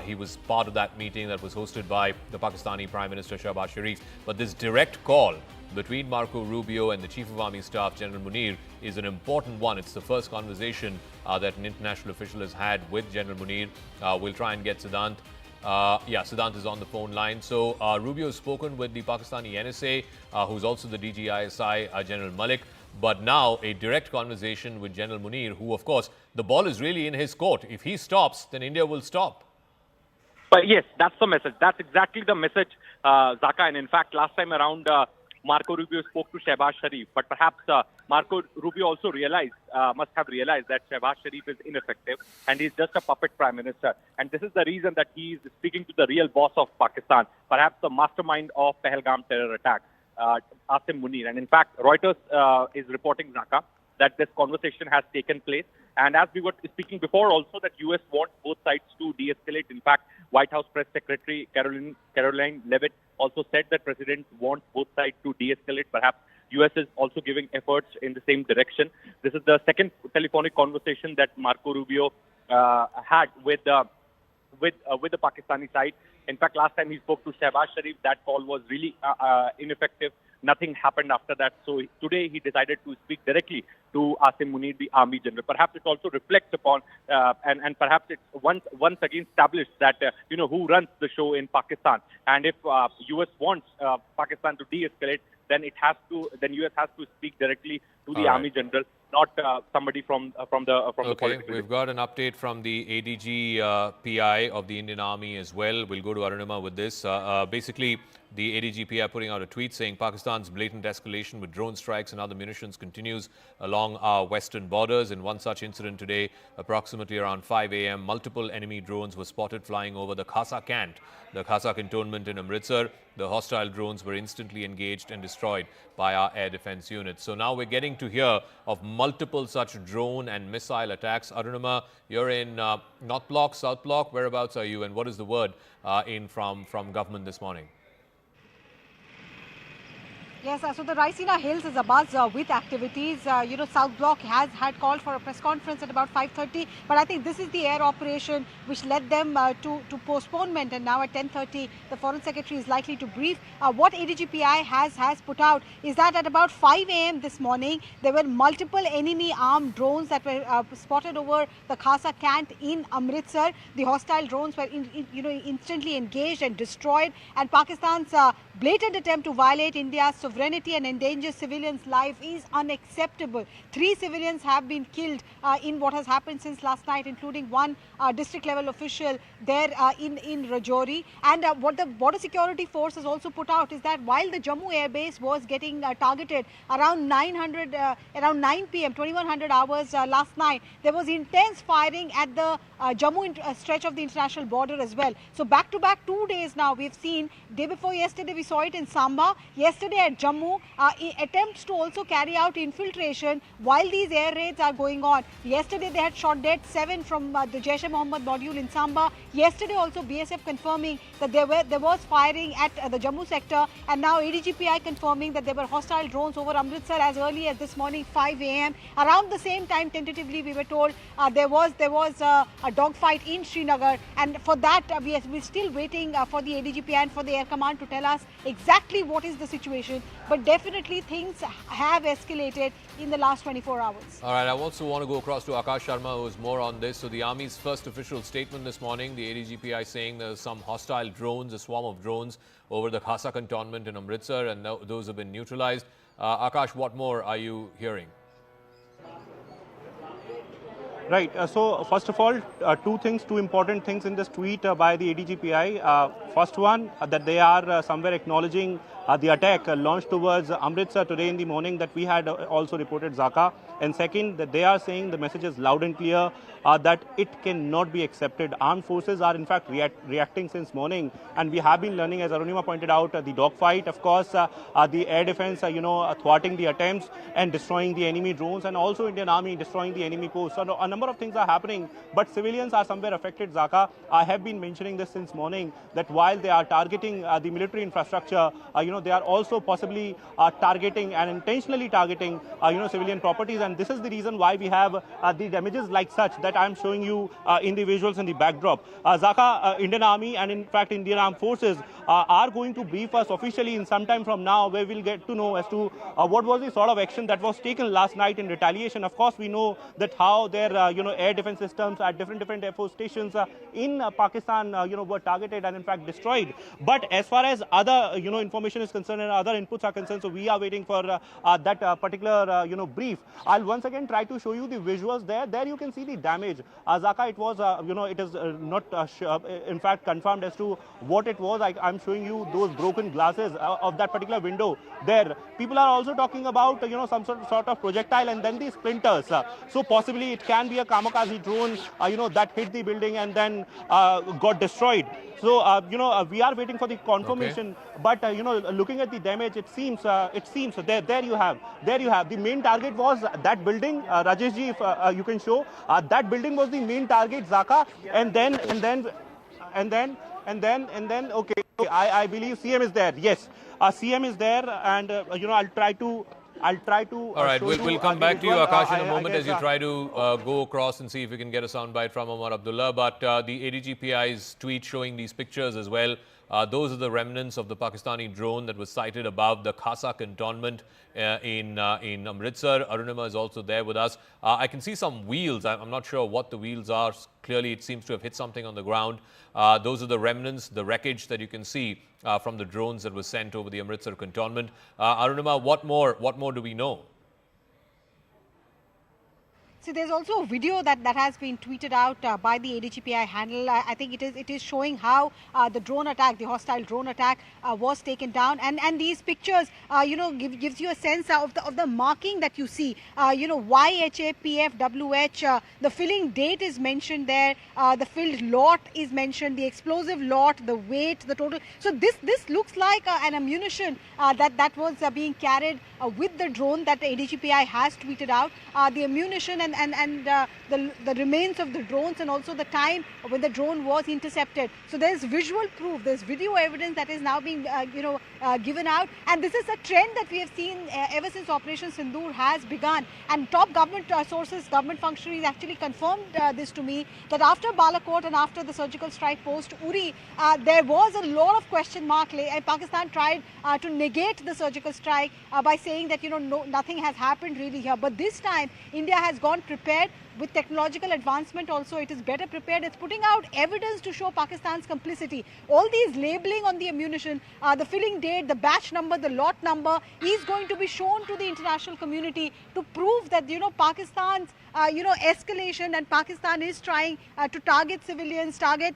He was part of that meeting that was hosted by the Pakistani Prime Minister Shehbaz Sharif. But this direct call between Marco Rubio and the Chief of Army Staff, General Munir, is an important one. It's the first conversation that an international official has had with General Munir. We'll try and get Siddhant. Siddhant is on the phone line. So Rubio has spoken with the Pakistani NSA, who's also the DGISI, General Malik. But now a direct conversation with General Munir, who, of course, the ball is really in his court. If he stops, then India will stop. But yes, that's the message. That's exactly the message, Zaka. And in fact, last time around, Marco Rubio spoke to Shehbaz Sharif. But perhaps Marco Rubio also must have realized that Shehbaz Sharif is ineffective and he's just a puppet prime minister. And this is the reason that he is speaking to the real boss of Pakistan, perhaps the mastermind of Pahalgam terror attack, Asim Munir. And in fact, Reuters is reporting, Zaka, that this conversation has taken place. And as we were speaking before also, that US wants both sides to de-escalate. In fact, White House Press Secretary Caroline Leavitt also said that President wants both sides to de-escalate. Perhaps US is also giving efforts in the same direction. This is the second telephonic conversation that Marco Rubio had with the Pakistani side. In fact, last time he spoke to Shehbaz Sharif, that call was really ineffective. Nothing happened after that. So today he decided to speak directly to Asim Munir, the Army General. Perhaps it also reflects upon, and perhaps it's once again established that, who runs the show in Pakistan. And if US wants Pakistan to de-escalate, then US has to speak directly to the Army General, not somebody from the political. We've got an update from the ADG PI of the Indian Army as well. We'll go to Arunima with this. Basically, the ADG PI putting out a tweet saying Pakistan's blatant escalation with drone strikes and other munitions continues along our western borders. In one such incident today, approximately around 5 a.m., multiple enemy drones were spotted flying over the Khasa Cant, the Khasa cantonment in Amritsar. The hostile drones were instantly engaged and destroyed by our air defense units. So now we're getting to hear of multiple such drone and missile attacks. Arunima, you're in North Block, South Block. Whereabouts are you, and what is the word in from government this morning? Yes, so the Raisina Hills is abuzz with activities. South Block has had called for a press conference at about 5:30, but I think this is the air operation which led them to postponement. And now at 10:30, the Foreign Secretary is likely to brief. What ADGPI has put out is that at about 5 a.m. this morning, there were multiple enemy armed drones that were spotted over the Khasa Cant in Amritsar. The hostile drones were instantly engaged and destroyed. And Pakistan's blatant attempt to violate India's sovereignty sovereignty and endanger civilians' life is unacceptable. 3 civilians have been killed in what has happened since last night, including one district level official there in Rajouri. And what the Border Security Force has also put out is that while the Jammu Air Base was getting targeted around 9 p.m., 2100 hours last night, there was intense firing at the Jammu stretch of the international border as well. So back to back 2 days now we've seen. Day before yesterday we saw it in Samba, yesterday at Jammu, attempts to also carry out infiltration while these air raids are going on. Yesterday they had shot dead 7 from the Jaisalmer module in Samba. Yesterday also BSF confirming that there was firing at the Jammu sector, and now ADGPI confirming that there were hostile drones over Amritsar as early as this morning 5 a.m. Around the same time, tentatively we were told there was a dogfight in Srinagar, and for that we're still waiting for the ADGPI and for the Air Command to tell us exactly what is the situation. But definitely things have escalated in the last 24 hours. All right, I also want to go across to Akash Sharma, who's more on this. So the Army's first official statement this morning, the ADGPI saying there's some hostile drones, a swarm of drones over the Khasa cantonment in Amritsar, and those have been neutralized. Akash, what more are you hearing? Right. So first of all, two important things in this tweet by the ADGPI. First one, that they are somewhere acknowledging the attack launched towards Amritsar today in the morning that we had also reported Zaka. And second, that they are saying the message is loud and clear that it cannot be accepted. Armed forces are in fact reacting since morning, and we have been learning, as Arunima pointed out, the dogfight, of course, the air defense, thwarting the attempts and destroying the enemy drones, and also Indian Army destroying the enemy posts. So a number of things are happening, but civilians are somewhere affected, Zaka. I have been mentioning this since morning, that while they are targeting the military infrastructure, they are also possibly targeting and intentionally targeting, civilian properties. And this is the reason why we have the damages like such that I am showing you in the visuals in the backdrop. Zaka, Indian Army and in fact Indian Armed Forces are going to brief us officially in some time from now, where we'll get to know as to what was the sort of action that was taken last night in retaliation. Of course, we know that how their air defense systems at different Air Force stations in Pakistan were targeted and in fact destroyed. But as far as other information is concerned and other inputs are concerned, so we are waiting for that particular brief. I'll once again try to show you the visuals there. There you can see the damage. Zaka, it was it is not in fact confirmed as to what it was. I'm showing you those broken glasses of that particular window there. People are also talking about some sort of projectile and then the splinters. So possibly it can be a kamikaze drone that hit the building and then got destroyed. So we are waiting for the confirmation. Okay. But looking at the damage, it seems there you have the main target was that building. Rajeshji, if you can show that building was the main target, Zaka, and then okay, I believe CM is there. Yes, CM is there, and I'll try to. All right, we'll come back to you, Akash, in a moment as you try to go across and see if we can get a soundbite from Omar Abdullah. But the ADGPI's tweet showing these pictures as well. Those are the remnants of the Pakistani drone that was sighted above the Khasa cantonment in Amritsar. Arunima is also there with us. I can see some wheels. I'm not sure what the wheels are. Clearly, it seems to have hit something on the ground. Those are the remnants, the wreckage that you can see from the drones that were sent over the Amritsar cantonment. Arunima, what more do we know? See, there's also a video that has been tweeted out by the ADGPI handle. I think it is showing how the drone attack, the hostile drone attack, was taken down, and these pictures, gives you a sense of the marking that you see. YHAPFWH. The filling date is mentioned there. The filled lot is mentioned. The explosive lot, the weight, the total. So this looks like an ammunition that was being carried with the drone that the ADGPI has tweeted out. The ammunition and the remains of the drones, and also the time when the drone was intercepted. So there's visual proof, there's video evidence that is now being given out, and this is a trend that we have seen ever since Operation Sindoor has begun. And top government sources, government functionaries actually confirmed this to me, that after Balakot and after the surgical strike post Uri, there was a lot of question mark. Pakistan tried to negate the surgical strike by saying that nothing has happened really here. But this time India has gone Pakistan prepared with technological advancement also. It is better prepared. It's putting out evidence to show Pakistan's complicity. All these labeling on the ammunition, the filling date, the batch number, the lot number is going to be shown to the international community to prove that, Pakistan's, escalation, and Pakistan is trying to target civilians, target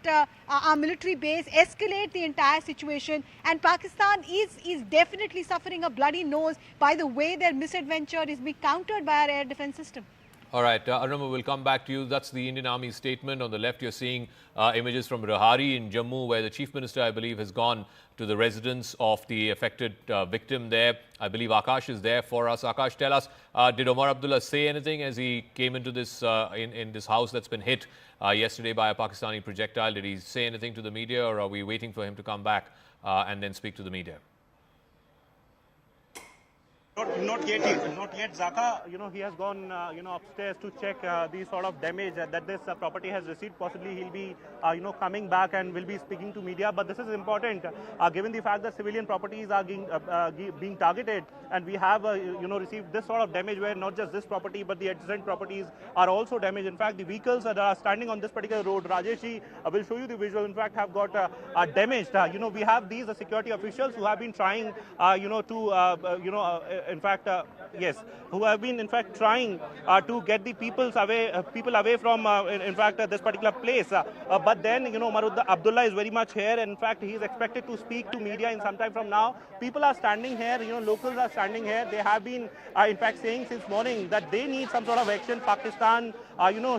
our military base, escalate the entire situation. And Pakistan is definitely suffering a bloody nose by the way their misadventure is being countered by our air defense system. All right, Arunama, we'll come back to you. That's the Indian Army statement. On the left, you're seeing images from Rehari in Jammu, where the Chief Minister, I believe, has gone to the residence of the affected victim there. I believe Akash is there for us. Akash, tell us, did Omar Abdullah say anything as he came into this in this house that's been hit yesterday by a Pakistani projectile? Did he say anything to the media, or are we waiting for him to come back and then speak to the media? Not yet, Zaka. He has gone, upstairs to check the sort of damage that this property has received. Possibly he'll be, coming back and will be speaking to media. But this is important, given the fact that civilian properties are being targeted, and we have, received this sort of damage where not just this property but the adjacent properties are also damaged. In fact, the vehicles that are standing on this particular road, Rajesh will show you the visual. In fact, have got damaged. We have these security officials who have been trying, who have been in fact trying to get the people away from this particular place. But then Omar Abdullah is very much here. In fact, he is expected to speak to media in some time from now. People are standing here. Locals are standing here. They have been in fact saying since morning that they need some sort of action. Pakistan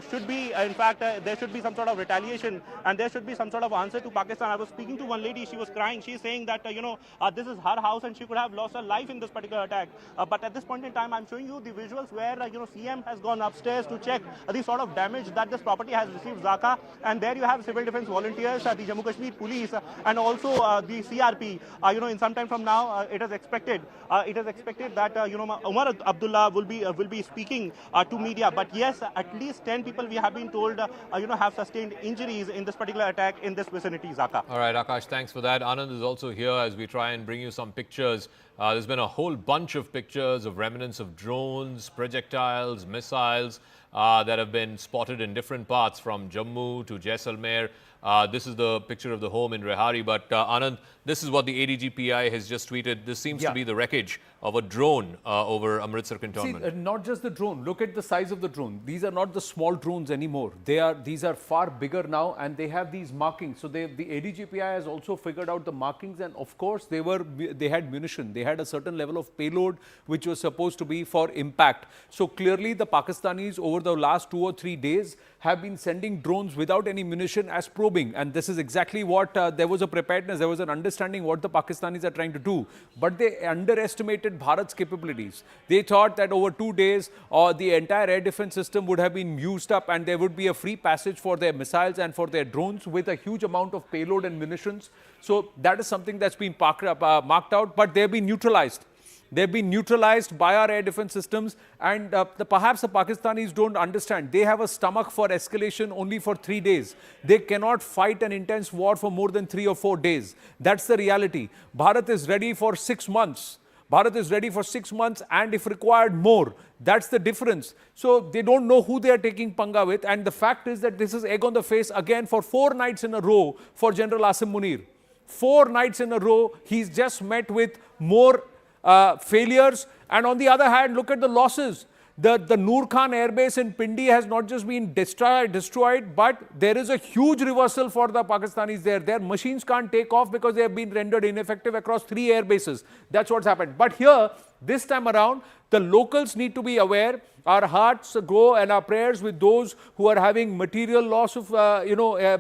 should be there should be some sort of retaliation, and there should be some sort of answer to Pakistan. I was speaking to one lady. She was crying. She's saying that this is her house and she could have lost her life in this particular attack. But at this point in time, I'm showing you the visuals where CM has gone upstairs to check the sort of damage that this property has received, Zaka. And there you have civil defense volunteers, the Jammu Kashmir police, and also the CRP. In some time from now, it is expected that Omar Abdullah will be speaking to media. But yes, at least 10 people, we have been told have sustained injuries in this particular attack in this vicinity, Zaka. All right, Akash, thanks for that. Anand is also here as we try and bring you some pictures. There's been a whole bunch of pictures of remnants of drones, projectiles, missiles that have been spotted in different parts from Jammu to Jaisalmer. This is the picture of the home in Rehari. But Anand, this is what the ADGPI has just tweeted. This seems to be the wreckage of a drone over Amritsar cantonment. See, not just the drone. Look at the size of the drone. These are not the small drones anymore. These are far bigger now, and they have these markings. So the ADGPI has also figured out the markings, and of course they had munition. They had a certain level of payload which was supposed to be for impact. So clearly the Pakistanis over the last 2 or 3 days have been sending drones without any munition as probing, and this is exactly what there was a preparedness, there was an understanding what the Pakistanis are trying to do, but they underestimated Bharat's capabilities. They thought that over 2 days the entire air defense system would have been used up and there would be a free passage for their missiles and for their drones with a huge amount of payload and munitions. So that is something that's been marked out, but they've been neutralized. They've been neutralized by our air defense systems, and perhaps the Pakistanis don't understand. They have a stomach for escalation only for 3 days. They cannot fight an intense war for more than 3 or 4 days. That's the reality. Bharat is ready for 6 months. Bharat is ready for 6 months, and if required, more. That's the difference. So they don't know who they are taking panga with, and the fact is that this is egg on the face again for 4 nights in a row for General Asim Munir. 4 nights in a row, he's just met with more failures, and on the other hand, look at the losses. The Noor Khan airbase in Pindi has not just been destroyed, but there is a huge reversal for the Pakistanis there. Their machines can't take off because they have been rendered ineffective across 3 air bases. That's what's happened. But here, this time around, the locals need to be aware. Our hearts go and our prayers with those who are having material loss of,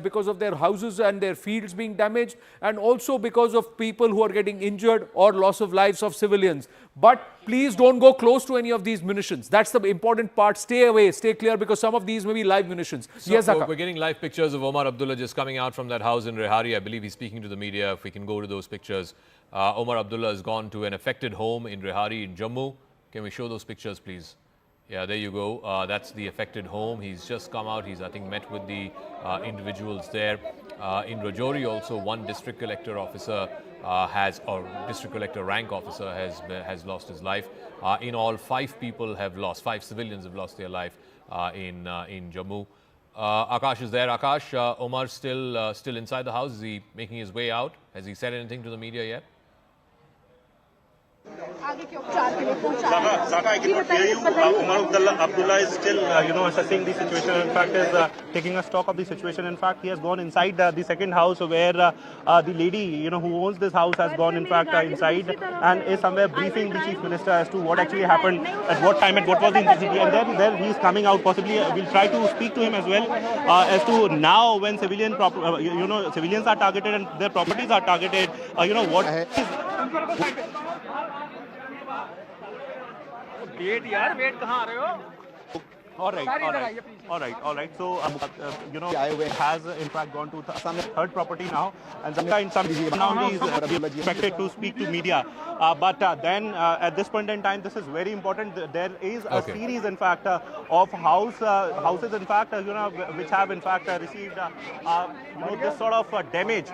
because of their houses and their fields being damaged, and also because of people who are getting injured or loss of lives of civilians. But please don't go close to any of these munitions. That's the important part. Stay away, stay clear, because some of these may be live munitions. So yes, Zaka. We're getting live pictures of Omar Abdullah just coming out from that house in Rehari. I believe he's speaking to the media. If we can go to those pictures. Omar Abdullah has gone to an affected home in Rehari in Jammu. Can we show those pictures, please? Yeah, there you go. That's the affected home. He's just come out. He's, I think, met with the individuals there. In Rajouri also, one district collector officer or district collector rank officer has lost his life. In all, 5 people have lost, 5 civilians have lost their life in Jammu. Akash is there. Akash, Omar still inside the house. Is he making his way out? Has he said anything to the media yet? Zaka, I cannot hear you. Omar Abdullah is still, assessing the situation. In fact, is taking a stock of the situation. In fact, he has gone inside the second house where the lady, who owns this house has gone, in fact, inside and is somewhere briefing the Chief Minister as to what actually happened, at what time, and what was the intensity. And then there he is coming out. Possibly, we'll try to speak to him as well as to now when civilians are targeted and their properties are targeted. What is Wait, yaar, wait, kahan aa rahe ho? All right. So, has in fact gone to some third property now, and in some now he is expected to speak to media. But then at this point in time, this is very important. There is a series, in fact, of houses, in fact, which have in fact received this sort of damage,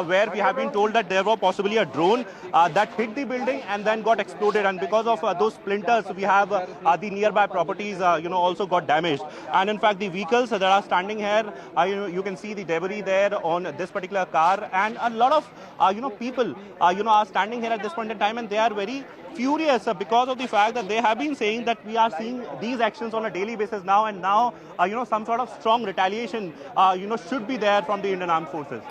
where we have been told that there was possibly a drone that hit the building and then got exploded, and because of those splinters, we have the nearby properties, also got damaged. And in fact, the vehicles that are standing here, you can see the debris there on this particular car, and a lot of people, are standing here at this point in time, and they are very furious because of the fact that they have been saying that we are seeing these actions on a daily basis now, and now, some sort of strong retaliation, should be there from the Indian Armed Forces.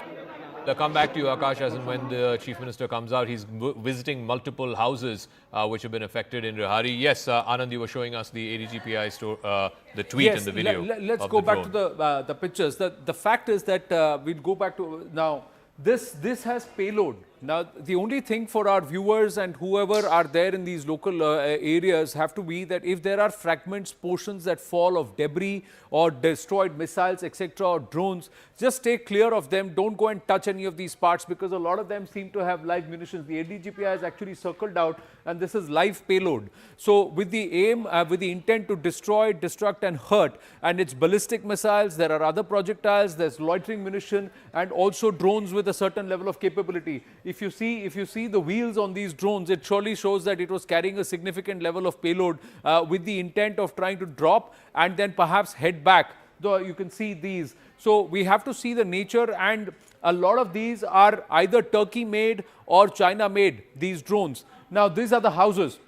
I'll come back to you, Akash, as and when the Chief Minister comes out. He's visiting multiple houses which have been affected in Rehari. Yes, Anand, you were showing us the ADGPI the tweet and the video. Let's go back to the pictures. The fact is that we'll go back to now. This has payload. Now, the only thing for our viewers and whoever are there in these local areas have to be that if there are fragments, portions that fall of debris or destroyed missiles, etc., or drones, just stay clear of them. Don't go and touch any of these parts, because a lot of them seem to have live munitions. The ADGPI has actually circled out, and this is live payload. So with the aim, with the intent to destroy, destruct and hurt, and it's ballistic missiles, there are other projectiles, there's loitering munition, and also drones with a certain level of capability. If you see the wheels on these drones, it surely shows that it was carrying a significant level of payload with the intent of trying to drop and then perhaps head back. Though you can see these. So we have to see the nature, and a lot of these are either Turkey made or China made, these drones. Now these are the houses.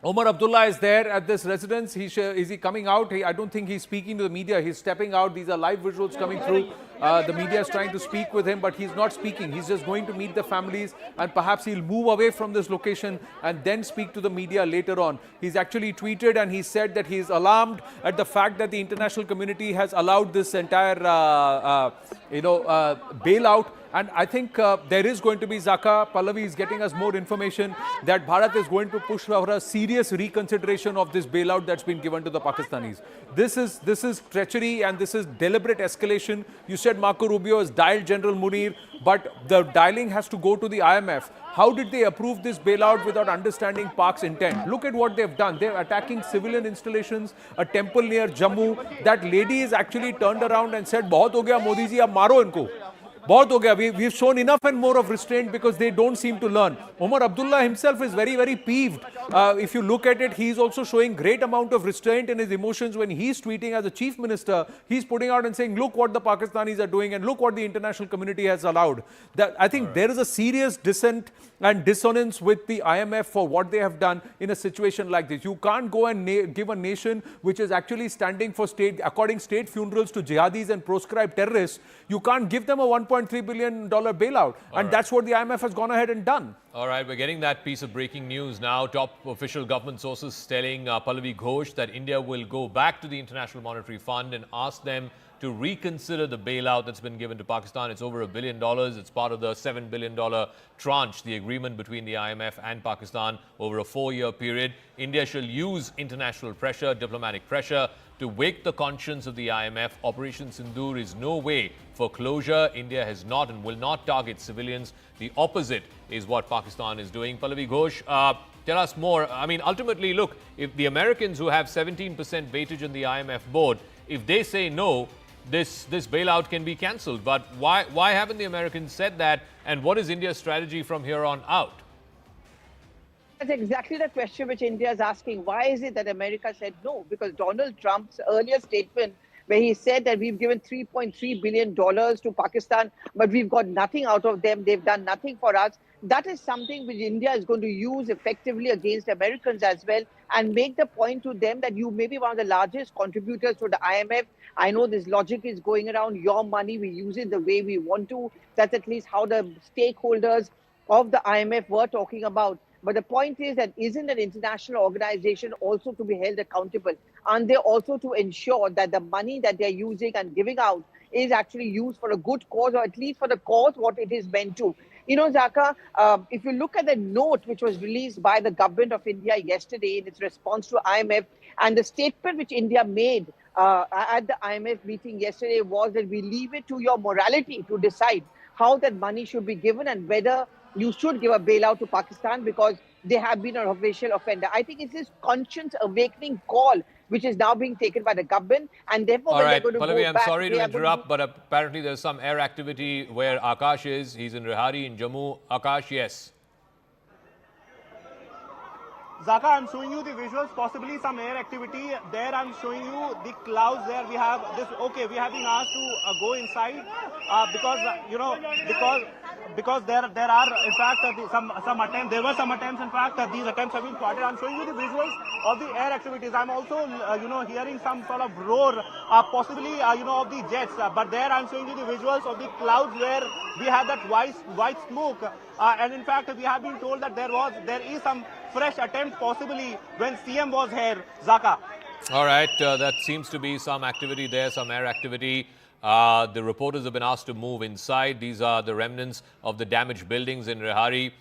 Omar Abdullah is there at this residence. Is he coming out? I don't think he's speaking to the media. He's stepping out. These are live visuals coming through. The media is trying to speak with him, but he's not speaking. He's just going to meet the families, and perhaps he'll move away from this location and then speak to the media later on. He's actually tweeted, and he said that he's alarmed at the fact that the international community has allowed this entire, bailout. And I think there is going to be, Zaka, Pallavi is getting us more information that Bharat is going to push for a serious reconsideration of this bailout that's been given to the Pakistanis. This is treachery, and this is deliberate escalation. You said Marco Rubio has dialed General Munir, but the dialing has to go to the IMF. How did they approve this bailout without understanding Pak's intent? Look at what they've done. They're attacking civilian installations, a temple near Jammu. That lady is actually turned around and said, "Bahut ho gaya, Modi ji, ab maro inko." Bahut ho gaya. We've shown enough and more of restraint, because they don't seem to learn. Omar Abdullah himself is very, very peeved. If you look at it, he's also showing great amount of restraint in his emotions when he's tweeting as a chief minister. He's putting out and saying, look what the Pakistanis are doing and look what the international community has allowed. I think there is a serious dissent and dissonance with the IMF for what they have done in a situation like this. You can't go and give a nation which is actually standing for according state funerals to jihadis and proscribed terrorists. You can't give them a $1.3 billion bailout. And that's what the IMF has gone ahead and done. All right, we're getting that piece of breaking news now. Top official government sources telling Pallavi Ghosh that India will go back to the International Monetary Fund and ask them to reconsider the bailout that's been given to Pakistan. It's over $1 billion. It's part of the $7 billion tranche, the agreement between the IMF and Pakistan over a 4-year period. India shall use international pressure, diplomatic pressure, to wake the conscience of the IMF. Operation Sindoor is no way for closure. India has not and will not target civilians. The opposite is what Pakistan is doing. Pallavi Ghosh, tell us more. I mean, ultimately, look, if the Americans, who have 17% weightage on the IMF board, if they say no, this bailout can be cancelled. But why haven't the Americans said that? And what is India's strategy from here on out? That's exactly the question which India is asking. Why is it that America said no? Because Donald Trump's earlier statement, where he said that we've given $3.3 billion to Pakistan, but we've got nothing out of them, they've done nothing for us. That is something which India is going to use effectively against Americans as well, and make the point to them that you may be one of the largest contributors to the IMF. I know this logic is going around, your money, we use it the way we want to. That's at least how the stakeholders of the IMF were talking about. But the point is that isn't an international organization also to be held accountable? Aren't they also to ensure that the money that they're using and giving out is actually used for a good cause, or at least for the cause what it is meant to? You know, Zaka, if you look at the note which was released by the government of India yesterday in its response to IMF, and the statement which India made at the IMF meeting yesterday was that we leave it to your morality to decide how that money should be given and whether you should give a bailout to Pakistan because they have been an official offender. I think it's this conscience awakening call which is now being taken by the government, and therefore All when right, they're going to Pallavi, go I'm back, sorry to they are going interrupt, but apparently there's some air activity where Akash is. He's in Rehari in Jammu. Akash, yes. Zaka, I'm showing you the visuals, possibly some air activity. There I'm showing you the clouds there. We have this, okay, we have been asked to go inside because there are in fact some attempts, there were some attempts in fact, these attempts have been thwarted. I'm showing you the visuals of the air activities. I'm also hearing some sort of roar, possibly of the jets, but there I'm showing you the visuals of the clouds where we have that white smoke, and in fact we have been told that there is some fresh attempt possibly when CM was here, Zaka. All right, that seems to be some activity there, some air activity. The reporters have been asked to move inside. These are the remnants of the damaged buildings in Rehari.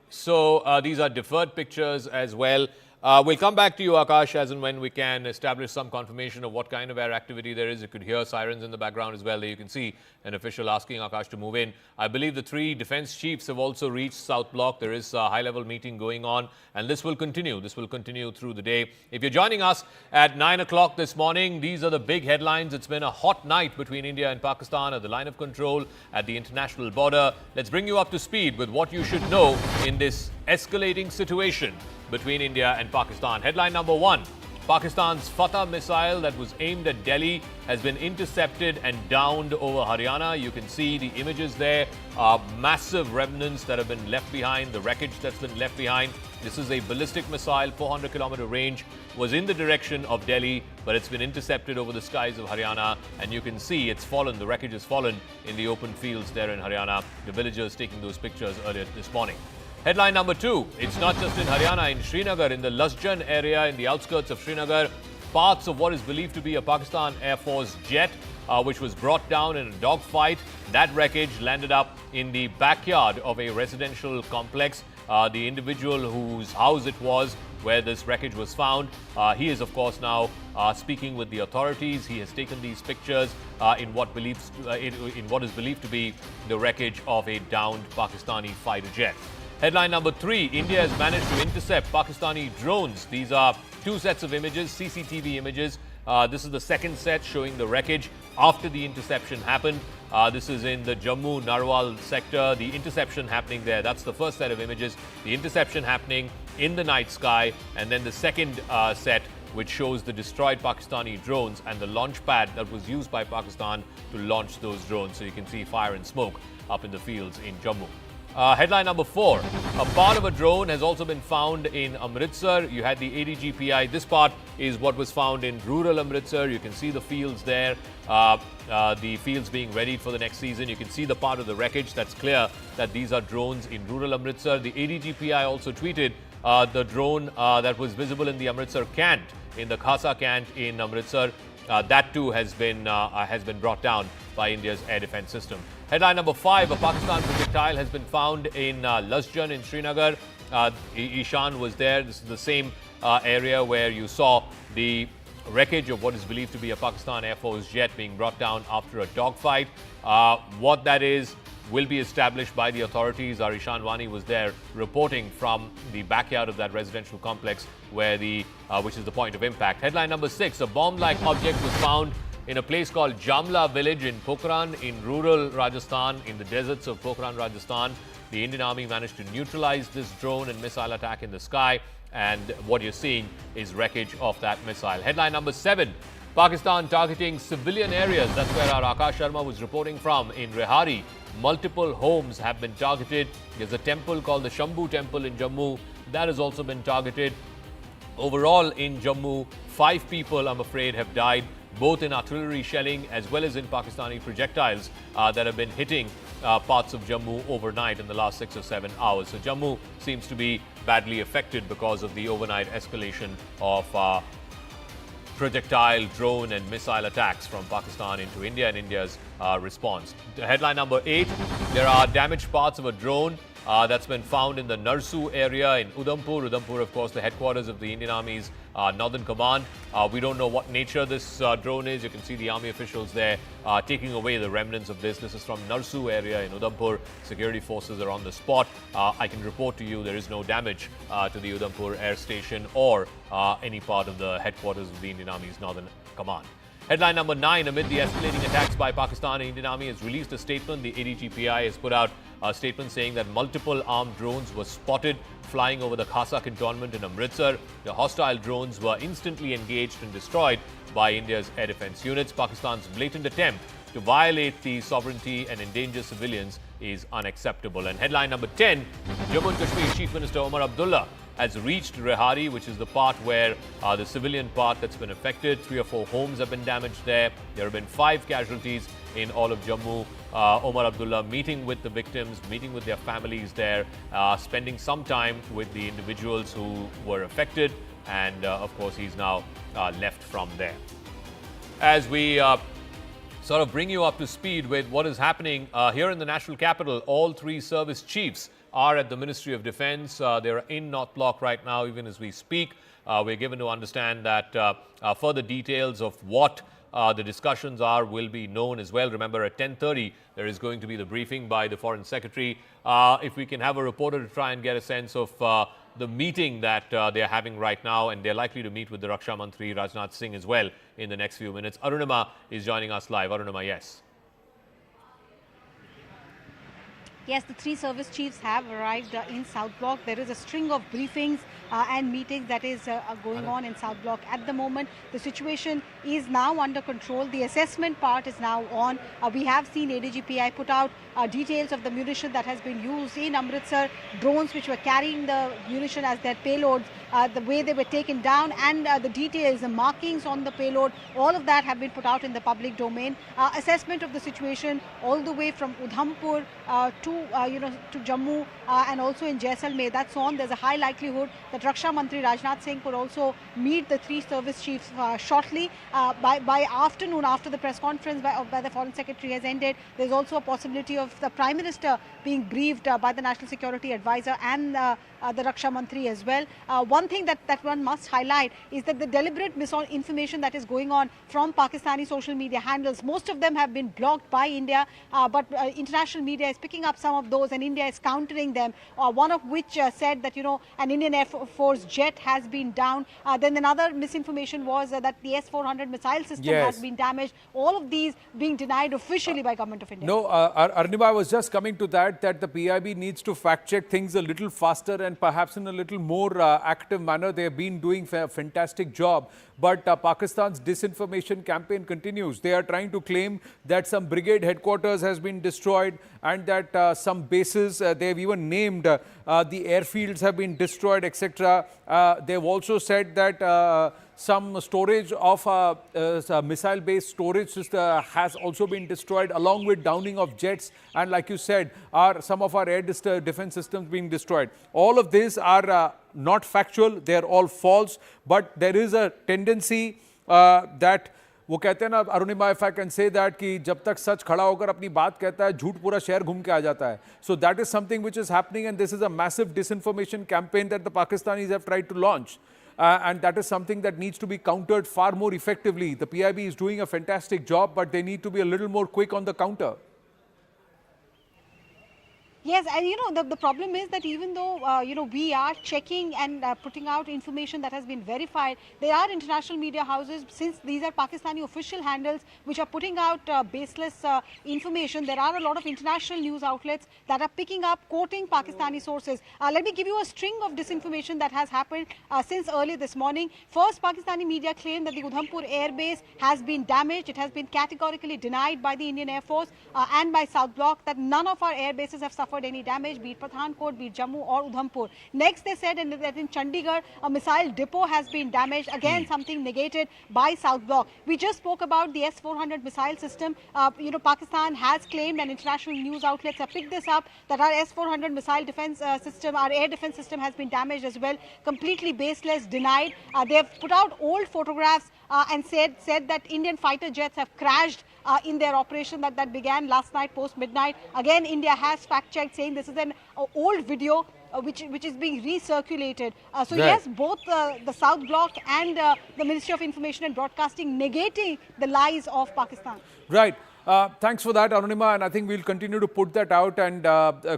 So these are deferred pictures as well. We'll come back to you, Akash, as and when we can establish some confirmation of what kind of air activity there is. You could hear sirens in the background as well. There you can see an official asking Akash to move in. I believe the three defense chiefs have also reached South Block. There is a high-level meeting going on, and this will continue. This will continue through the day. If you're joining us at 9 o'clock this morning, these are the big headlines. It's been a hot night between India and Pakistan at the line of control at the international border. Let's bring you up to speed with what you should know in this escalating situation between India and Pakistan. Headline number one, Pakistan's Fatah missile that was aimed at Delhi has been intercepted and downed over Haryana. You can see the images there, massive remnants that have been left behind, the wreckage that's been left behind. This is a ballistic missile, 400-kilometer range, was in the direction of Delhi, but it's been intercepted over the skies of Haryana, and you can see it's fallen, the wreckage has fallen in the open fields there in Haryana. The villagers taking those pictures earlier this morning. Headline number two, it's not just in Haryana, in Srinagar, in the Lasjan area, in the outskirts of Srinagar, parts of what is believed to be a Pakistan Airforce jet, which was brought down in a dogfight. That wreckage landed up in the backyard of a residential complex. The individual whose house it was, where this wreckage was found, he is, of course, now speaking with the authorities. He has taken these pictures in what is believed to be the wreckage of a downed Pakistani fighter jet. Headline number three, India has managed to intercept Pakistani drones. These are two sets of images, CCTV images. This is the second set showing the wreckage after the interception happened. This is in the Jammu Narwal sector. The interception happening there. That's the first set of images. The interception happening in the night sky. And then the second set, which shows the destroyed Pakistani drones and the launch pad that was used by Pakistan to launch those drones. So you can see fire and smoke up in the fields in Jammu. Headline number four, a part of a drone has also been found in Amritsar. You had the ADGPI. This part is what was found in rural Amritsar. You can see the fields there, the fields being readied for the next season. You can see the part of the wreckage. That's clear that these are drones in rural Amritsar. The ADGPI also tweeted the drone that was visible in the Amritsar Cant, in the Khasa Cant in Amritsar. That too has been brought down by India's air defense system. Headline number five, a Pakistan projectile has been found in Lasjan in Srinagar. Ishan was there. This is the same area where you saw the wreckage of what is believed to be a Pakistan Air Force jet being brought down after a dogfight. What that is will be established by the authorities. Our Ishan Wani was there reporting from the backyard of that residential complex where which is the point of impact. Headline number six, a bomb-like object was found in a place called Jamla village in Pokhran in rural Rajasthan, in the deserts of Pokhran, Rajasthan. The Indian Army managed to neutralize this drone and missile attack in the sky, and what you're seeing is wreckage of that missile. Headline number 7, Pakistan targeting civilian areas. That's where our Akash Sharma was reporting from in Rehari. Multiple homes have been targeted. There's a temple called the Shambhu Temple in Jammu. That has also been targeted. Overall in Jammu, 5 people, I'm afraid, have died, both in artillery shelling as well as in Pakistani projectiles that have been hitting parts of Jammu overnight in the last 6 or 7 hours. So Jammu seems to be badly affected because of the overnight escalation of projectile, drone and missile attacks from Pakistan into India and India's response. Headline number 8, there are damaged parts of a drone that's been found in the Narsu area in Udhampur. Udhampur, of course, the headquarters of the Indian Army's Northern Command. We don't know what nature this drone is. You can see the Army officials there taking away the remnants of this. This is from Narsu area in Udhampur. Security forces are on the spot. I can report to you there is no damage to the Udhampur air station or any part of the headquarters of the Indian Army's Northern Command. Headline number 9, amid the escalating attacks by Pakistan, Indian Army has released a statement. The ADGPI has put out a statement saying that multiple armed drones were spotted flying over the Khasa cantonment in Amritsar. The hostile drones were instantly engaged and destroyed by India's air defense units. Pakistan's blatant attempt to violate the sovereignty and endanger civilians is unacceptable. And headline number 10, Jammu and Kashmir Chief Minister Omar Abdullah has reached Rehari, which is the part where the civilian part that's been affected. 3 or 4 homes have been damaged there. There have been 5 casualties in all of Jammu. Omar Abdullah meeting with the victims, meeting with their families there, spending some time with the individuals who were affected, and of course he's now left from there. As we sort of bring you up to speed with what is happening here in the national capital, all 3 service chiefs are at the Ministry of Defence. They're in North Block right now, even as we speak. We're given to understand that further details of what the discussions are will be known as well. Remember, at 10:30, there is going to be the briefing by the Foreign Secretary. If we can have a reporter to try and get a sense of the meeting that they're having right now, and they're likely to meet with the Raksha Mantri Rajnath Singh as well in the next few minutes. Arunima is joining us live. Arunima, yes. Yes, the 3 service chiefs have arrived in South Block. There is a string of briefings and meetings that is going on in South Block at the moment. The situation is now under control. The assessment part is now on. We have seen ADGPI put out details of the munition that has been used in Amritsar, drones which were carrying the munition as their payloads, the way they were taken down, and the details, the markings on the payload, all of that have been put out in the public domain. Assessment of the situation all the way from Udhampur to Jammu and also in Jaisalmer, that's on. There's a high likelihood that Raksha Mantri Rajnath Singh could also meet the 3 service chiefs shortly. By afternoon, after the press conference by the Foreign Secretary has ended, there's also a possibility of the Prime Minister being briefed by the National Security Advisor and the Raksha Mantri as well. One thing that one must highlight is that the deliberate misinformation that is going on from Pakistani social media handles, most of them have been blocked by India, but international media is picking up some of those and India is countering them. One of which said that, an Indian Air Force jet has been down. Then another misinformation was that the S-400 missile system has been damaged. All of these being denied officially by Government of India. No, Arunima, I was just coming to that the PIB needs to fact check things a little faster and perhaps in a little more active manner. They have been doing a fantastic job. But Pakistan's disinformation campaign continues. They are trying to claim that some brigade headquarters has been destroyed and that some bases, they have even named the airfields have been destroyed, etc. They've also said that some storage of missile-based storage system has also been destroyed, along with downing of jets, and like you said, some of our air defense systems being destroyed. All of these are not factual, they are all false, but there is a tendency that वो कहते हैं ना Arunima, if I can say that, कि जब तक सच खड़ा होकर अपनी बात कहता है, झूठ पूरा शहर घूम के आ जाता है. So that is something which is happening, and this is a massive disinformation campaign that the Pakistanis have tried to launch. And that is something that needs to be countered far more effectively. The PIB is doing a fantastic job, but they need to be a little more quick on the counter. Yes, and the problem is that even though we are checking and putting out information that has been verified, there are international media houses, since these are Pakistani official handles which are putting out baseless information. There are a lot of international news outlets that are picking up, quoting Pakistani sources. Let me give you a string of disinformation that has happened since early this morning. First, Pakistani media claim that the Gurdaspur air base has been damaged. It has been categorically denied by the Indian Air Force and by South Bloc that none of our air bases have suffered any damage, be it Pathankot, be it Jammu or Udhampur. Next, they said that in Chandigarh, a missile depot has been damaged. Again, something negated by South Bloc. We just spoke about the S-400 missile system. Pakistan has claimed, and international news outlets have picked this up, that our S-400 missile defense system, our air defense system has been damaged as well. Completely baseless, denied. They have put out old photographs and said that Indian fighter jets have crashed in their operation that began last night post midnight. Again, India has fact checked, saying this is an old video which is being recirculated. So Right. yes, both the South Bloc and the Ministry of Information and Broadcasting negating the lies of Pakistan. Right. Thanks for that, Arunima, and I think we'll continue to put that out, and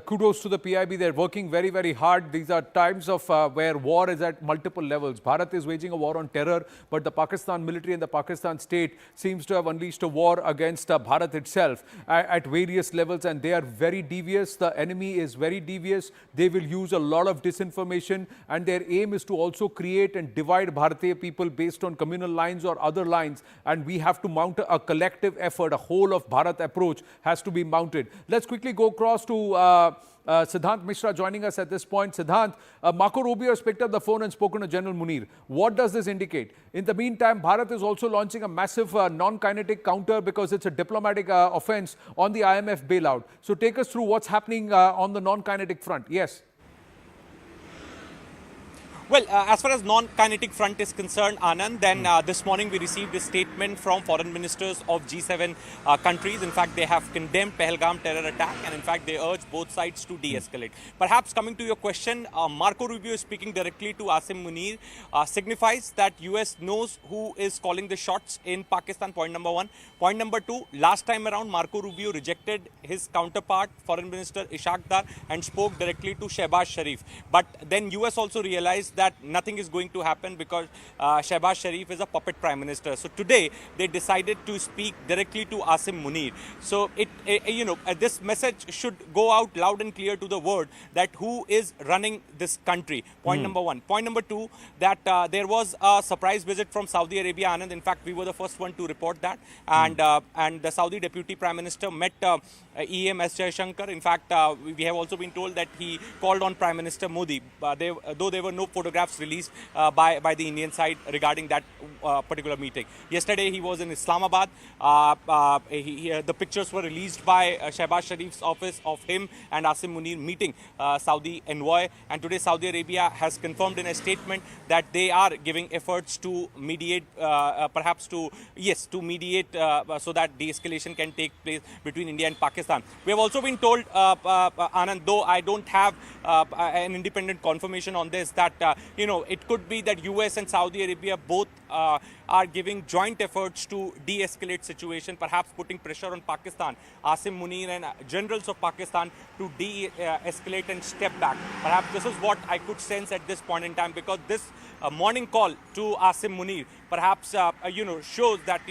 kudos to the PIB. They're working very, very hard. These are times of where war is at multiple levels. Bharat is waging a war on terror, but the Pakistan military and the Pakistan state seems to have unleashed a war against Bharat itself at various levels, and they are very devious. The enemy is very devious. They will use a lot of disinformation, and their aim is to also create and divide Bharatiya people based on communal lines or other lines, and we have to mount a collective effort, a whole of Bharat approach has to be mounted. Let's quickly go across to Siddhant Mishra joining us at this point. Siddhant, Marco Rubio has picked up the phone and spoken to General Munir. What does this indicate? In the meantime, Bharat is also launching a massive non-kinetic counter because it's a diplomatic offense on the IMF bailout. So take us through what's happening on the non-kinetic front. Yes. Well, as far as non-kinetic front is concerned, Anand, then this morning we received a statement from foreign ministers of G7 countries. In fact, they have condemned Pahalgam terror attack, and in fact, they urge both sides to de-escalate. Perhaps coming to your question, Marco Rubio is speaking directly to Asim Munir, signifies that US knows who is calling the shots in Pakistan, point number one. Point number two, last time around, Marco Rubio rejected his counterpart, Foreign Minister Ishaq Dar, and spoke directly to Shehbaz Sharif. But then US also realized that nothing is going to happen because Shehbaz Sharif is a puppet prime minister. So today they decided to speak directly to Asim Munir. So this message should go out loud and clear to the world that who is running this country. Point number one. Point number two, that there was a surprise visit from Saudi Arabia, Anand. In fact, we were the first one to report that. And the Saudi Deputy Prime Minister met EM S. Jaishankar. In fact, we have also been told that he called on Prime Minister Modi, though there were no photographs released by the Indian side regarding that particular meeting. Yesterday, he was in Islamabad. The pictures were released by Shehbaz Sharif's office of him and Asim Munir meeting Saudi envoy. And today, Saudi Arabia has confirmed in a statement that they are giving efforts to mediate, mediate so that de-escalation can take place between India and Pakistan. We have also been told, Anand, though I don't have an independent confirmation on this, that it could be that US and Saudi Arabia both are giving joint efforts to de-escalate situation, perhaps putting pressure on Pakistan, Asim Munir and generals of Pakistan to de-escalate and step back. Perhaps this is what I could sense at this point in time, because this morning call to Asim Munir perhaps shows that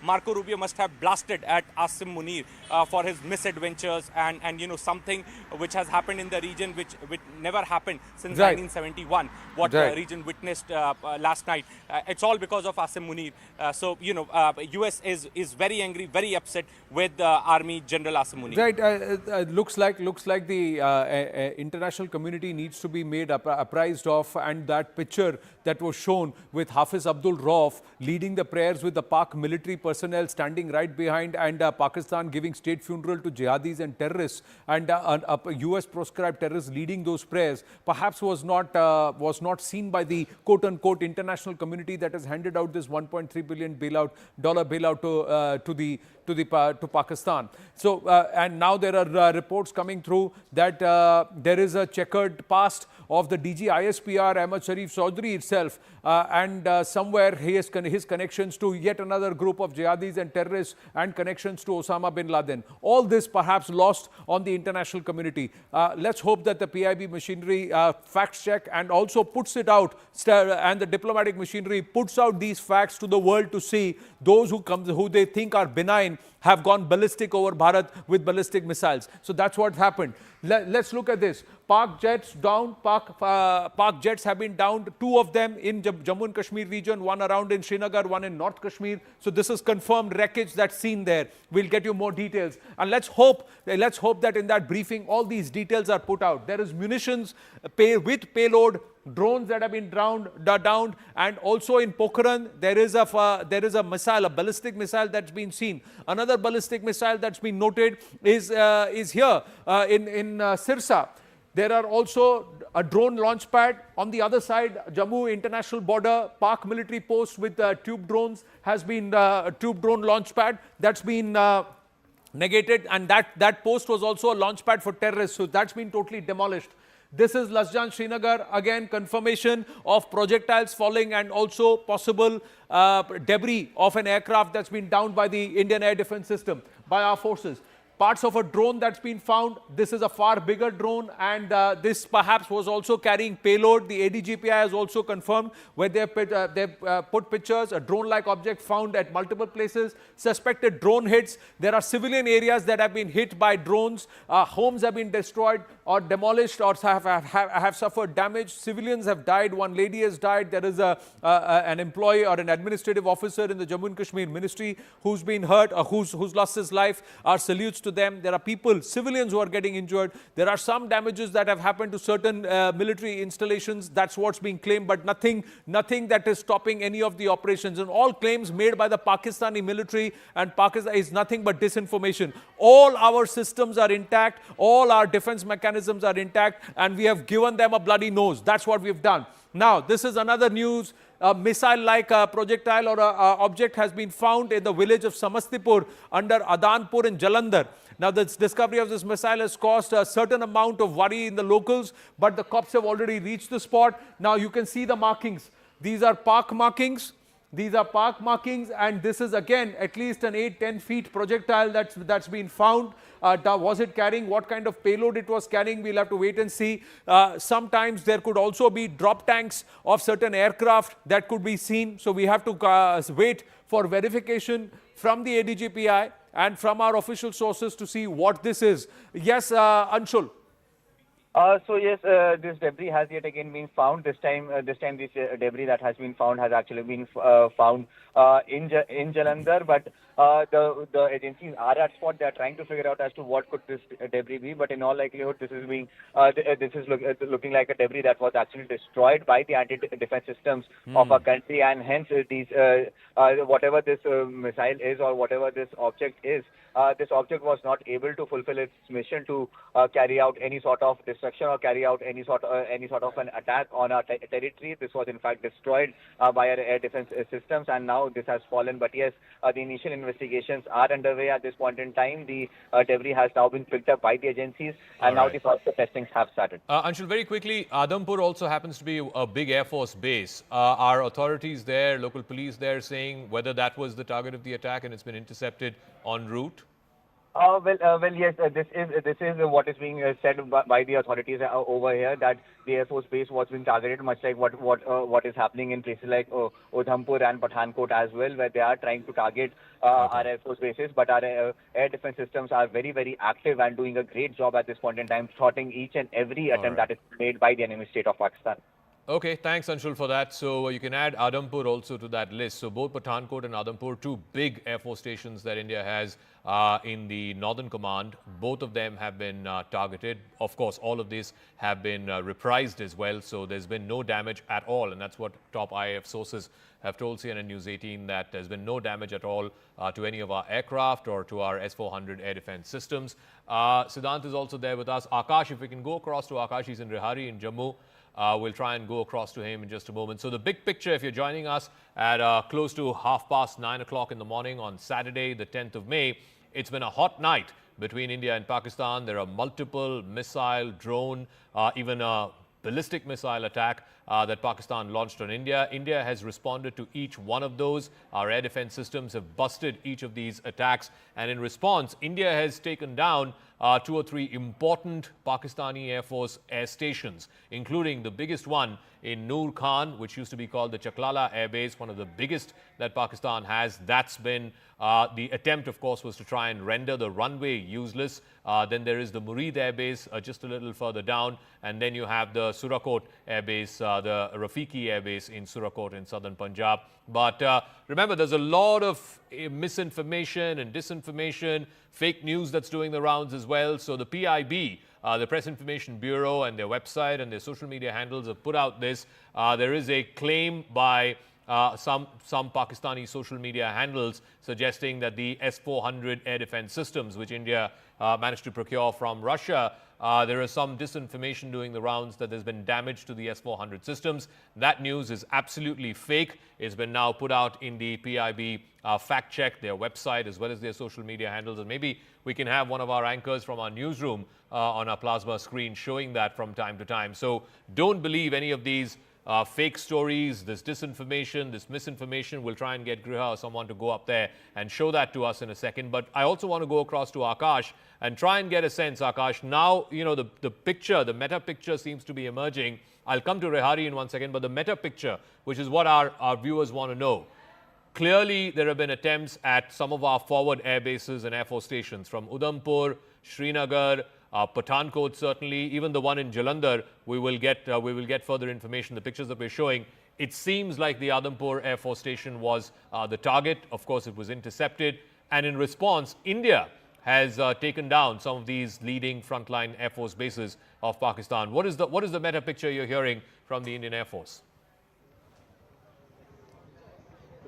Marco Rubio must have blasted at Asim Munir for his misadventures and something which has happened in the region which never happened since 1971. What the region witnessed last night. It's all because of Asim Munir. US is very angry, very upset with Army General Asim Munir. Right. Looks like the international community needs to be made apprised of, and that picture that was shown with Hafiz Abdul Rauf leading the prayers with the Pak military personnel standing right behind, and Pakistan giving state funeral to jihadis and terrorists, and a US proscribed terrorist leading those prayers, perhaps was not seen by the quote-unquote international community that has handed out this $1.3 billion bailout to Pakistan. So, and now there are reports coming through that there is a checkered past of the DG ISPR Ahmad Sharif Chaudhry itself, and somewhere his connections to yet another group of jihadis and terrorists and connections to Osama bin Laden. All this perhaps lost on the international community. Let's hope that the PIB machinery facts check and also puts it out, and the diplomatic machinery puts out these facts to the world to see those who they think are benign have gone ballistic over Bharat with ballistic missiles. So that's what happened. Let's look at this. Pak jets down. Pak jets have been downed. 2 of them in Jammu and Kashmir region, one around in Srinagar, one in North Kashmir. So this is confirmed wreckage that's seen there. We'll get you more details. And let's hope that in that briefing, all these details are put out. There is munitions with payload, drones that have been downed, and also in Pokhran there is a missile, a ballistic missile that's been seen. Another ballistic missile that's been noted is here in Sirsa. There are also a drone launch pad on the other side, Jammu international border. Pak military post with tube drones has been tube drone launch pad that's been negated, and that post was also a launch pad for terrorists. So that's been totally demolished. This is Lasjan, Srinagar. Again, confirmation of projectiles falling and also possible debris of an aircraft that's been downed by the Indian Air Defense System, by our forces. Parts of a drone that's been found. This is a far bigger drone, and this perhaps was also carrying payload. The ADGPI has also confirmed where they've put pictures, a drone-like object found at multiple places, suspected drone hits. There are civilian areas that have been hit by drones. Homes have been destroyed or demolished or have suffered damage. Civilians have died. One lady has died. There is an employee or an administrative officer in the Jammu and Kashmir ministry who's been hurt or who's lost his life. Our salutes to them. There are people, civilians, who are getting injured. There are some damages that have happened to certain military installations. That's what's being claimed, but nothing that is stopping any of the operations. And all claims made by the Pakistani military and Pakistan is nothing but disinformation. All our systems are intact. All our defense mechanisms are intact, and we have given them a bloody nose. That's what we've done. Now, this is another news. A missile-like projectile or object has been found in the village of Samastipur under Adanpur in Jalandhar. Now, the discovery of this missile has caused a certain amount of worry in the locals, but the cops have already reached the spot. Now, you can see the markings. These are Pak markings. These are Pak markings, and this is again at least an 8-10 feet projectile that's been found. Was it carrying? What kind of payload it was carrying? We'll have to wait and see. Sometimes there could also be drop tanks of certain aircraft that could be seen. So we have to wait for verification from the ADGPI and from our official sources to see what this is. Yes, Anshul. So yes, this debris has yet again been found. This time this debris that has been found has actually been found in Jalandhar, but the agencies are at spot. They are trying to figure out as to what could this debris be. But in all likelihood, this is looking like a debris that was actually destroyed by the anti-defense systems of our country, and hence these whatever this missile is or whatever this object is. This object was not able to fulfill its mission to carry out any sort of destruction or carry out any sort of an attack on our territory. This was in fact destroyed by our air defense systems, and now this has fallen. But yes, the initial investigations are underway at this point in time. The debris has now been picked up by the agencies, and now the further testings have started. Anshul, very quickly, Adampur also happens to be a big Air Force base. Are authorities there, local police there, saying whether that was the target of the attack and it's been intercepted en route? Well, yes. This is what is being said by the authorities over here, that the Air Force base was being targeted, much like what is happening in places like Udhampur and Pathankot as well, where they are trying to target our Air Force bases. But our air defense systems are very, very active and doing a great job at this point in time, thwarting each and every attempt that is made by the enemy state of Pakistan. Okay, thanks Anshul for that. So you can add Adampur also to that list. So both Pathankot and Adampur, 2 big Air Force stations that India has in the Northern Command. Both of them have been targeted. Of course, all of these have been reprised as well. So there's been no damage at all. And that's what top IAF sources have told CNN News 18 that there's been no damage at all to any of our aircraft or to our S-400 air defense systems. Siddhant is also there with us. Akash, if we can go across to Akash, he's in Rehari in Jammu. We'll try and go across to him in just a moment. So the big picture, if you're joining us at close to 9:30 o'clock in the morning on Saturday, the 10th of May, it's been a hot night between India and Pakistan. There are multiple missile, drone, even a ballistic missile attack that Pakistan launched on India. India has responded to each one of those. Our air defense systems have busted each of these attacks. And in response, India has taken down 2 or 3 important Pakistani Air Force air stations, including the biggest one in Noor Khan, which used to be called the Chaklala Air Base, one of the biggest that Pakistan has. That's been the attempt, of course, was to try and render the runway useless. Then there is the Murid Air Base just a little further down. And then you have the Surakot Air Base, the Rafiki Air Base in Surakot in southern Punjab. But remember, there's a lot of misinformation and disinformation, fake news that's doing the rounds as well. So the PIB, the Press Information Bureau, and their website and their social media handles have put out this. There is a claim by some Pakistani social media handles suggesting that the S-400 air defense systems, which India managed to procure from Russia, there is some disinformation doing the rounds that there's been damage to the S-400 systems. That news is absolutely fake. It's been now put out in the PIB fact check, their website, as well as their social media handles. And maybe we can have one of our anchors from our newsroom on our plasma screen showing that from time to time. So don't believe any of these fake stories, this disinformation, this misinformation. We'll try and get Griha or someone to go up there and show that to us in a second. But I also want to go across to Akash and try and get a sense, Akash. Now, you know, the picture, the meta picture seems to be emerging. I'll come to Rehari in one second, but the meta picture, which is what our viewers want to know. Clearly, there have been attempts at some of our forward air bases and air force stations from Udhampur, Srinagar, Pathankot, certainly, even the one in Jalandhar. We will get further information. The pictures that we're showing, it seems like the Udhampur Air Force Station was the target. Of course, it was intercepted. And in response, India has taken down some of these leading frontline Air Force bases of Pakistan. What is the meta picture you're hearing from the Indian Air Force?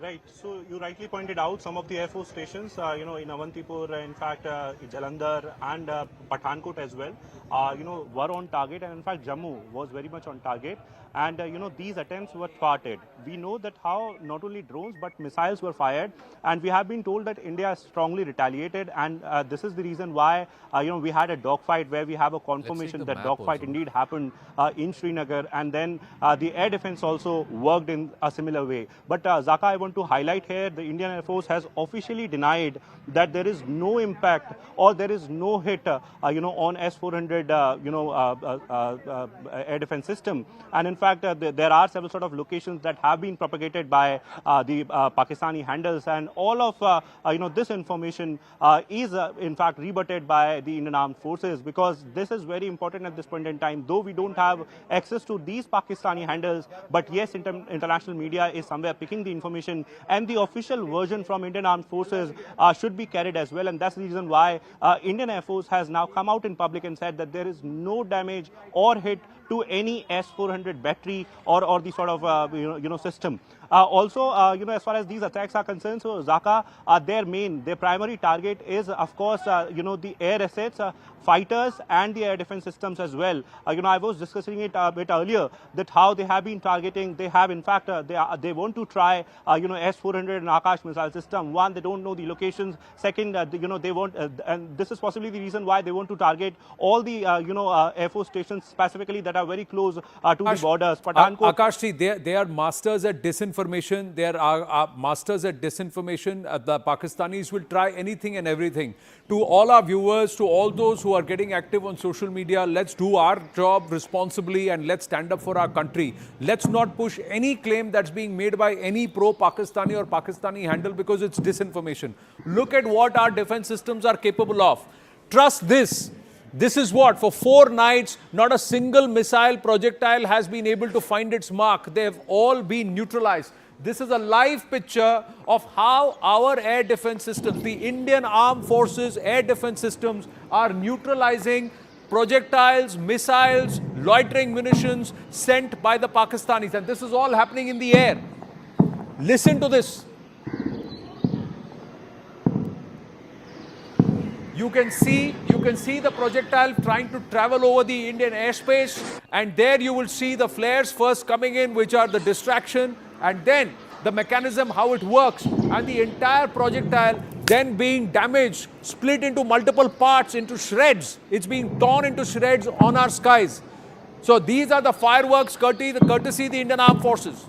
Right. So you rightly pointed out some of the Air Force stations, in Avantipur, in fact, Jalandhar and Pathankot as well, were on target. And in fact, Jammu was very much on target. And, these attempts were thwarted. We know that how not only drones, but missiles were fired. And we have been told that India strongly retaliated. And this is the reason why, we had a dogfight where we have a confirmation that dogfight indeed happened in Srinagar. And then the air defense also worked in a similar way. But Zaka, I want to highlight here, the Indian Air Force has officially denied that there is no impact or there is no hit, on S-400, air defense system. And in fact, there are several sort of locations that have been propagated by the Pakistani handles, and all of this information is in fact rebutted by the Indian Armed Forces, because this is very important at this point in time. Though we don't have access to these Pakistani handles, but yes, international media is somewhere picking the information, and the official version from Indian Armed Forces should be carried as well. And that's the reason why Indian Air Force has now come out in public and said that there is no damage or hit to any S-400 battery or the sort of system. Also, as far as these attacks are concerned, so Zaka, their primary target is, of course, the air assets, fighters, and the air defense systems as well. I was discussing it a bit earlier that how they have been targeting. They have, in fact, they want to try, S-400 and Akash missile system. One, they don't know the locations. Second, they want, and this is possibly the reason why they want to target all the, Air Force stations specifically that are very close to the borders. Akash, they are masters at disinformation. They are masters at disinformation. The Pakistanis will try anything and everything. To all our viewers, to all those who are getting active on social media, let's do our job responsibly and let's stand up for our country. Let's not push any claim that's being made by any pro-Pakistani or Pakistani handle, because it's disinformation. Look at what our defense systems are capable of. Trust this. This is what, for 4 nights, not a single missile projectile has been able to find its mark. They've all been neutralized. This is a live picture of how our air defense systems, the Indian Armed Forces air defense systems, are neutralizing projectiles, missiles, loitering munitions sent by the Pakistanis. And this is all happening in the air. Listen to this. You can see the projectile trying to travel over the Indian airspace, and there you will see the flares first coming in, which are the distraction, and then the mechanism, how it works, and the entire projectile then being damaged, split into multiple parts, into shreds. It's being torn into shreds on our skies. So these are the fireworks courtesy the Indian Armed Forces.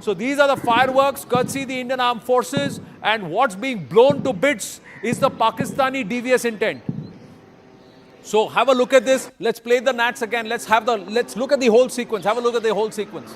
So these are the fireworks courtesy the Indian Armed Forces, and what's being blown to bits is the Pakistani devious intent. So have a look at this. Let's play the nats again. Let's look at the whole sequence. Have a look at the whole sequence.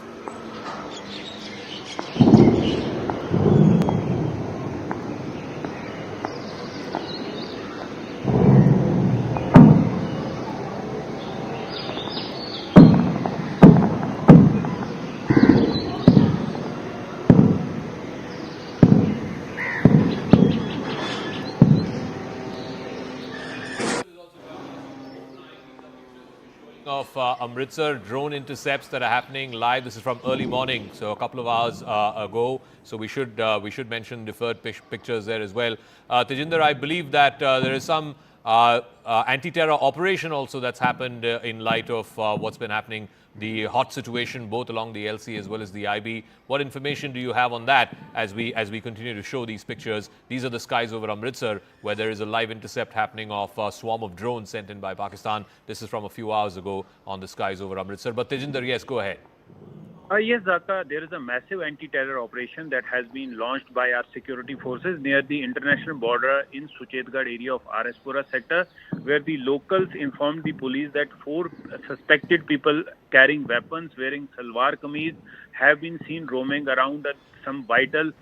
Of Amritsar drone intercepts that are happening live. This is from early morning, so a couple of hours ago. So we should mention deferred pictures there as well. Tejinder, I believe that there is some anti-terror operation also that's happened in light of what's been happening, the hot situation both along the LC as well as the IB. What information do you have on that as we continue to show these pictures? These are the skies over Amritsar, where there is a live intercept happening of a swarm of drones sent in by Pakistan. This is from a few hours ago on the skies over Amritsar. But Tejinder, yes, go ahead. Yes, Zaka, there is a massive anti-terror operation that has been launched by our security forces near the international border in Suchetgarh area of Raspura sector, where the locals informed the police that 4 suspected people carrying weapons, wearing salwar kameez, have been seen roaming around some vital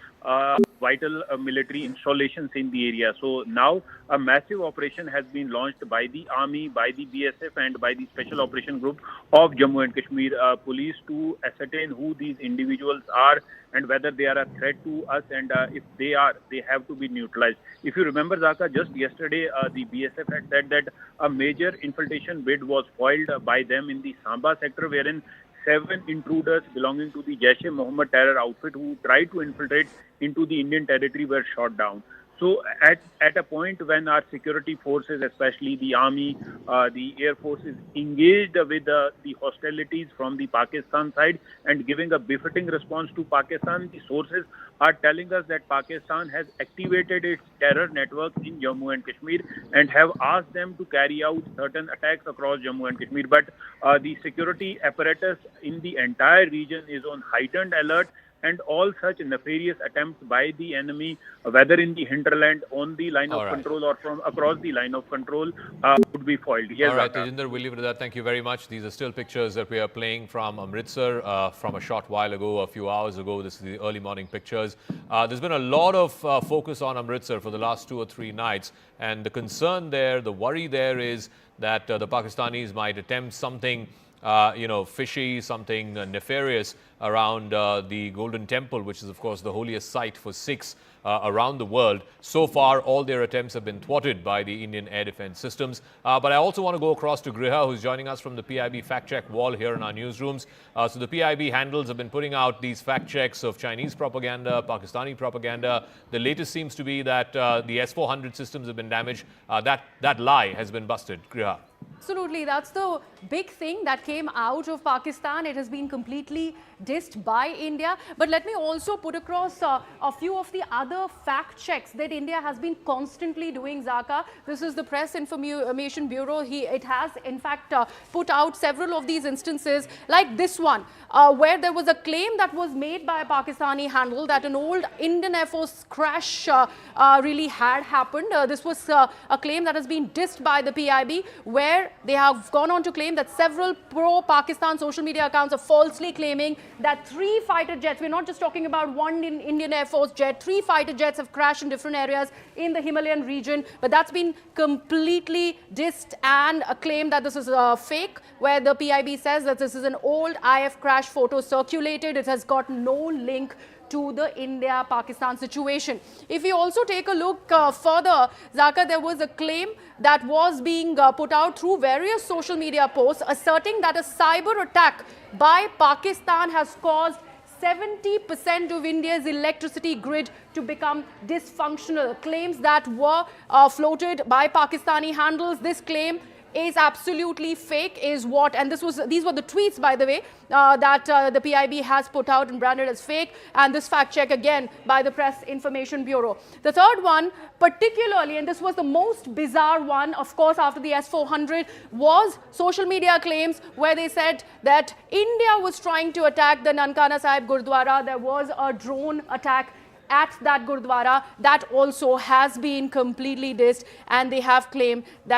military installations in the area. So now a massive operation has been launched by the army, by the BSF and by the Special Operation Group of Jammu and Kashmir police to ascertain who these individuals are and whether they are a threat to us, and if they are, they have to be neutralized. If you remember, Zaka, just yesterday the BSF had said that a major infiltration bid was foiled by them in the Samba sector, wherein 7 intruders belonging to the Jaish-e-Mohammed terror outfit who tried to infiltrate into the Indian territory were shot down. So at a point when our security forces, especially the army, the Air Force, is engaged with the hostilities from the Pakistan side and giving a befitting response to Pakistan, the sources are telling us that Pakistan has activated its terror networks in Jammu and Kashmir and have asked them to carry out certain attacks across Jammu and Kashmir. But the security apparatus in the entire region is on heightened alert, and all such nefarious attempts by the enemy, whether in the hinterland, on the line of control, or from across the line of control, would be foiled. Yes, all right, Tejinder, we'll leave it at that. Thank you very much. These are still pictures that we are playing from Amritsar from a short while ago, a few hours ago. This is the early morning pictures. There's been a lot of focus on Amritsar for the last 2 or 3 nights. And the concern there, the worry there is that the Pakistanis might attempt something fishy, something nefarious around the Golden Temple, which is, of course, the holiest site for Sikhs around the world. So far, all their attempts have been thwarted by the Indian air defense systems. But I also want to go across to Griha, who's joining us from the PIB fact-check wall here in our newsrooms. So the PIB handles have been putting out these fact-checks of Chinese propaganda, Pakistani propaganda. The latest seems to be that the S-400 systems have been damaged. That lie has been busted. Griha. Absolutely. That's the big thing that came out of Pakistan. It has been completely dissed by India. But let me also put across a few of the other fact checks that India has been constantly doing, Zaka. This is the Press Information Bureau. It has, in fact, put out several of these instances, like this one, where there was a claim that was made by a Pakistani handle that an old Indian Air Force crash really had happened. This was a claim that has been dissed by the PIB, where they have gone on to claim that several pro-Pakistan social media accounts are falsely claiming that 3 fighter jets, we're not just talking about one Indian Air Force jet, 3 fighter jets have crashed in different areas in the Himalayan region. But that's been completely dissed and a claim that this is fake, where the PIB says that this is an old IF crash photo circulated. It has got no link to the India-Pakistan situation. If we also take a look further, Zaka, there was a claim that was being put out through various social media posts asserting that a cyber attack by Pakistan has caused 70% of India's electricity grid to become dysfunctional. Claims that were floated by Pakistani handles. This claim is absolutely fake, is what, and these were the tweets, by the way, that the PIB has put out and branded as fake, and this fact check again by the Press Information Bureau. The third one, particularly, and this was the most bizarre one, of course, after the S-400, was social media claims where they said that India was trying to attack the Nankana Sahib Gurdwara. There was a drone attack at that Gurdwara. That also has been completely dissed, and they have claimed that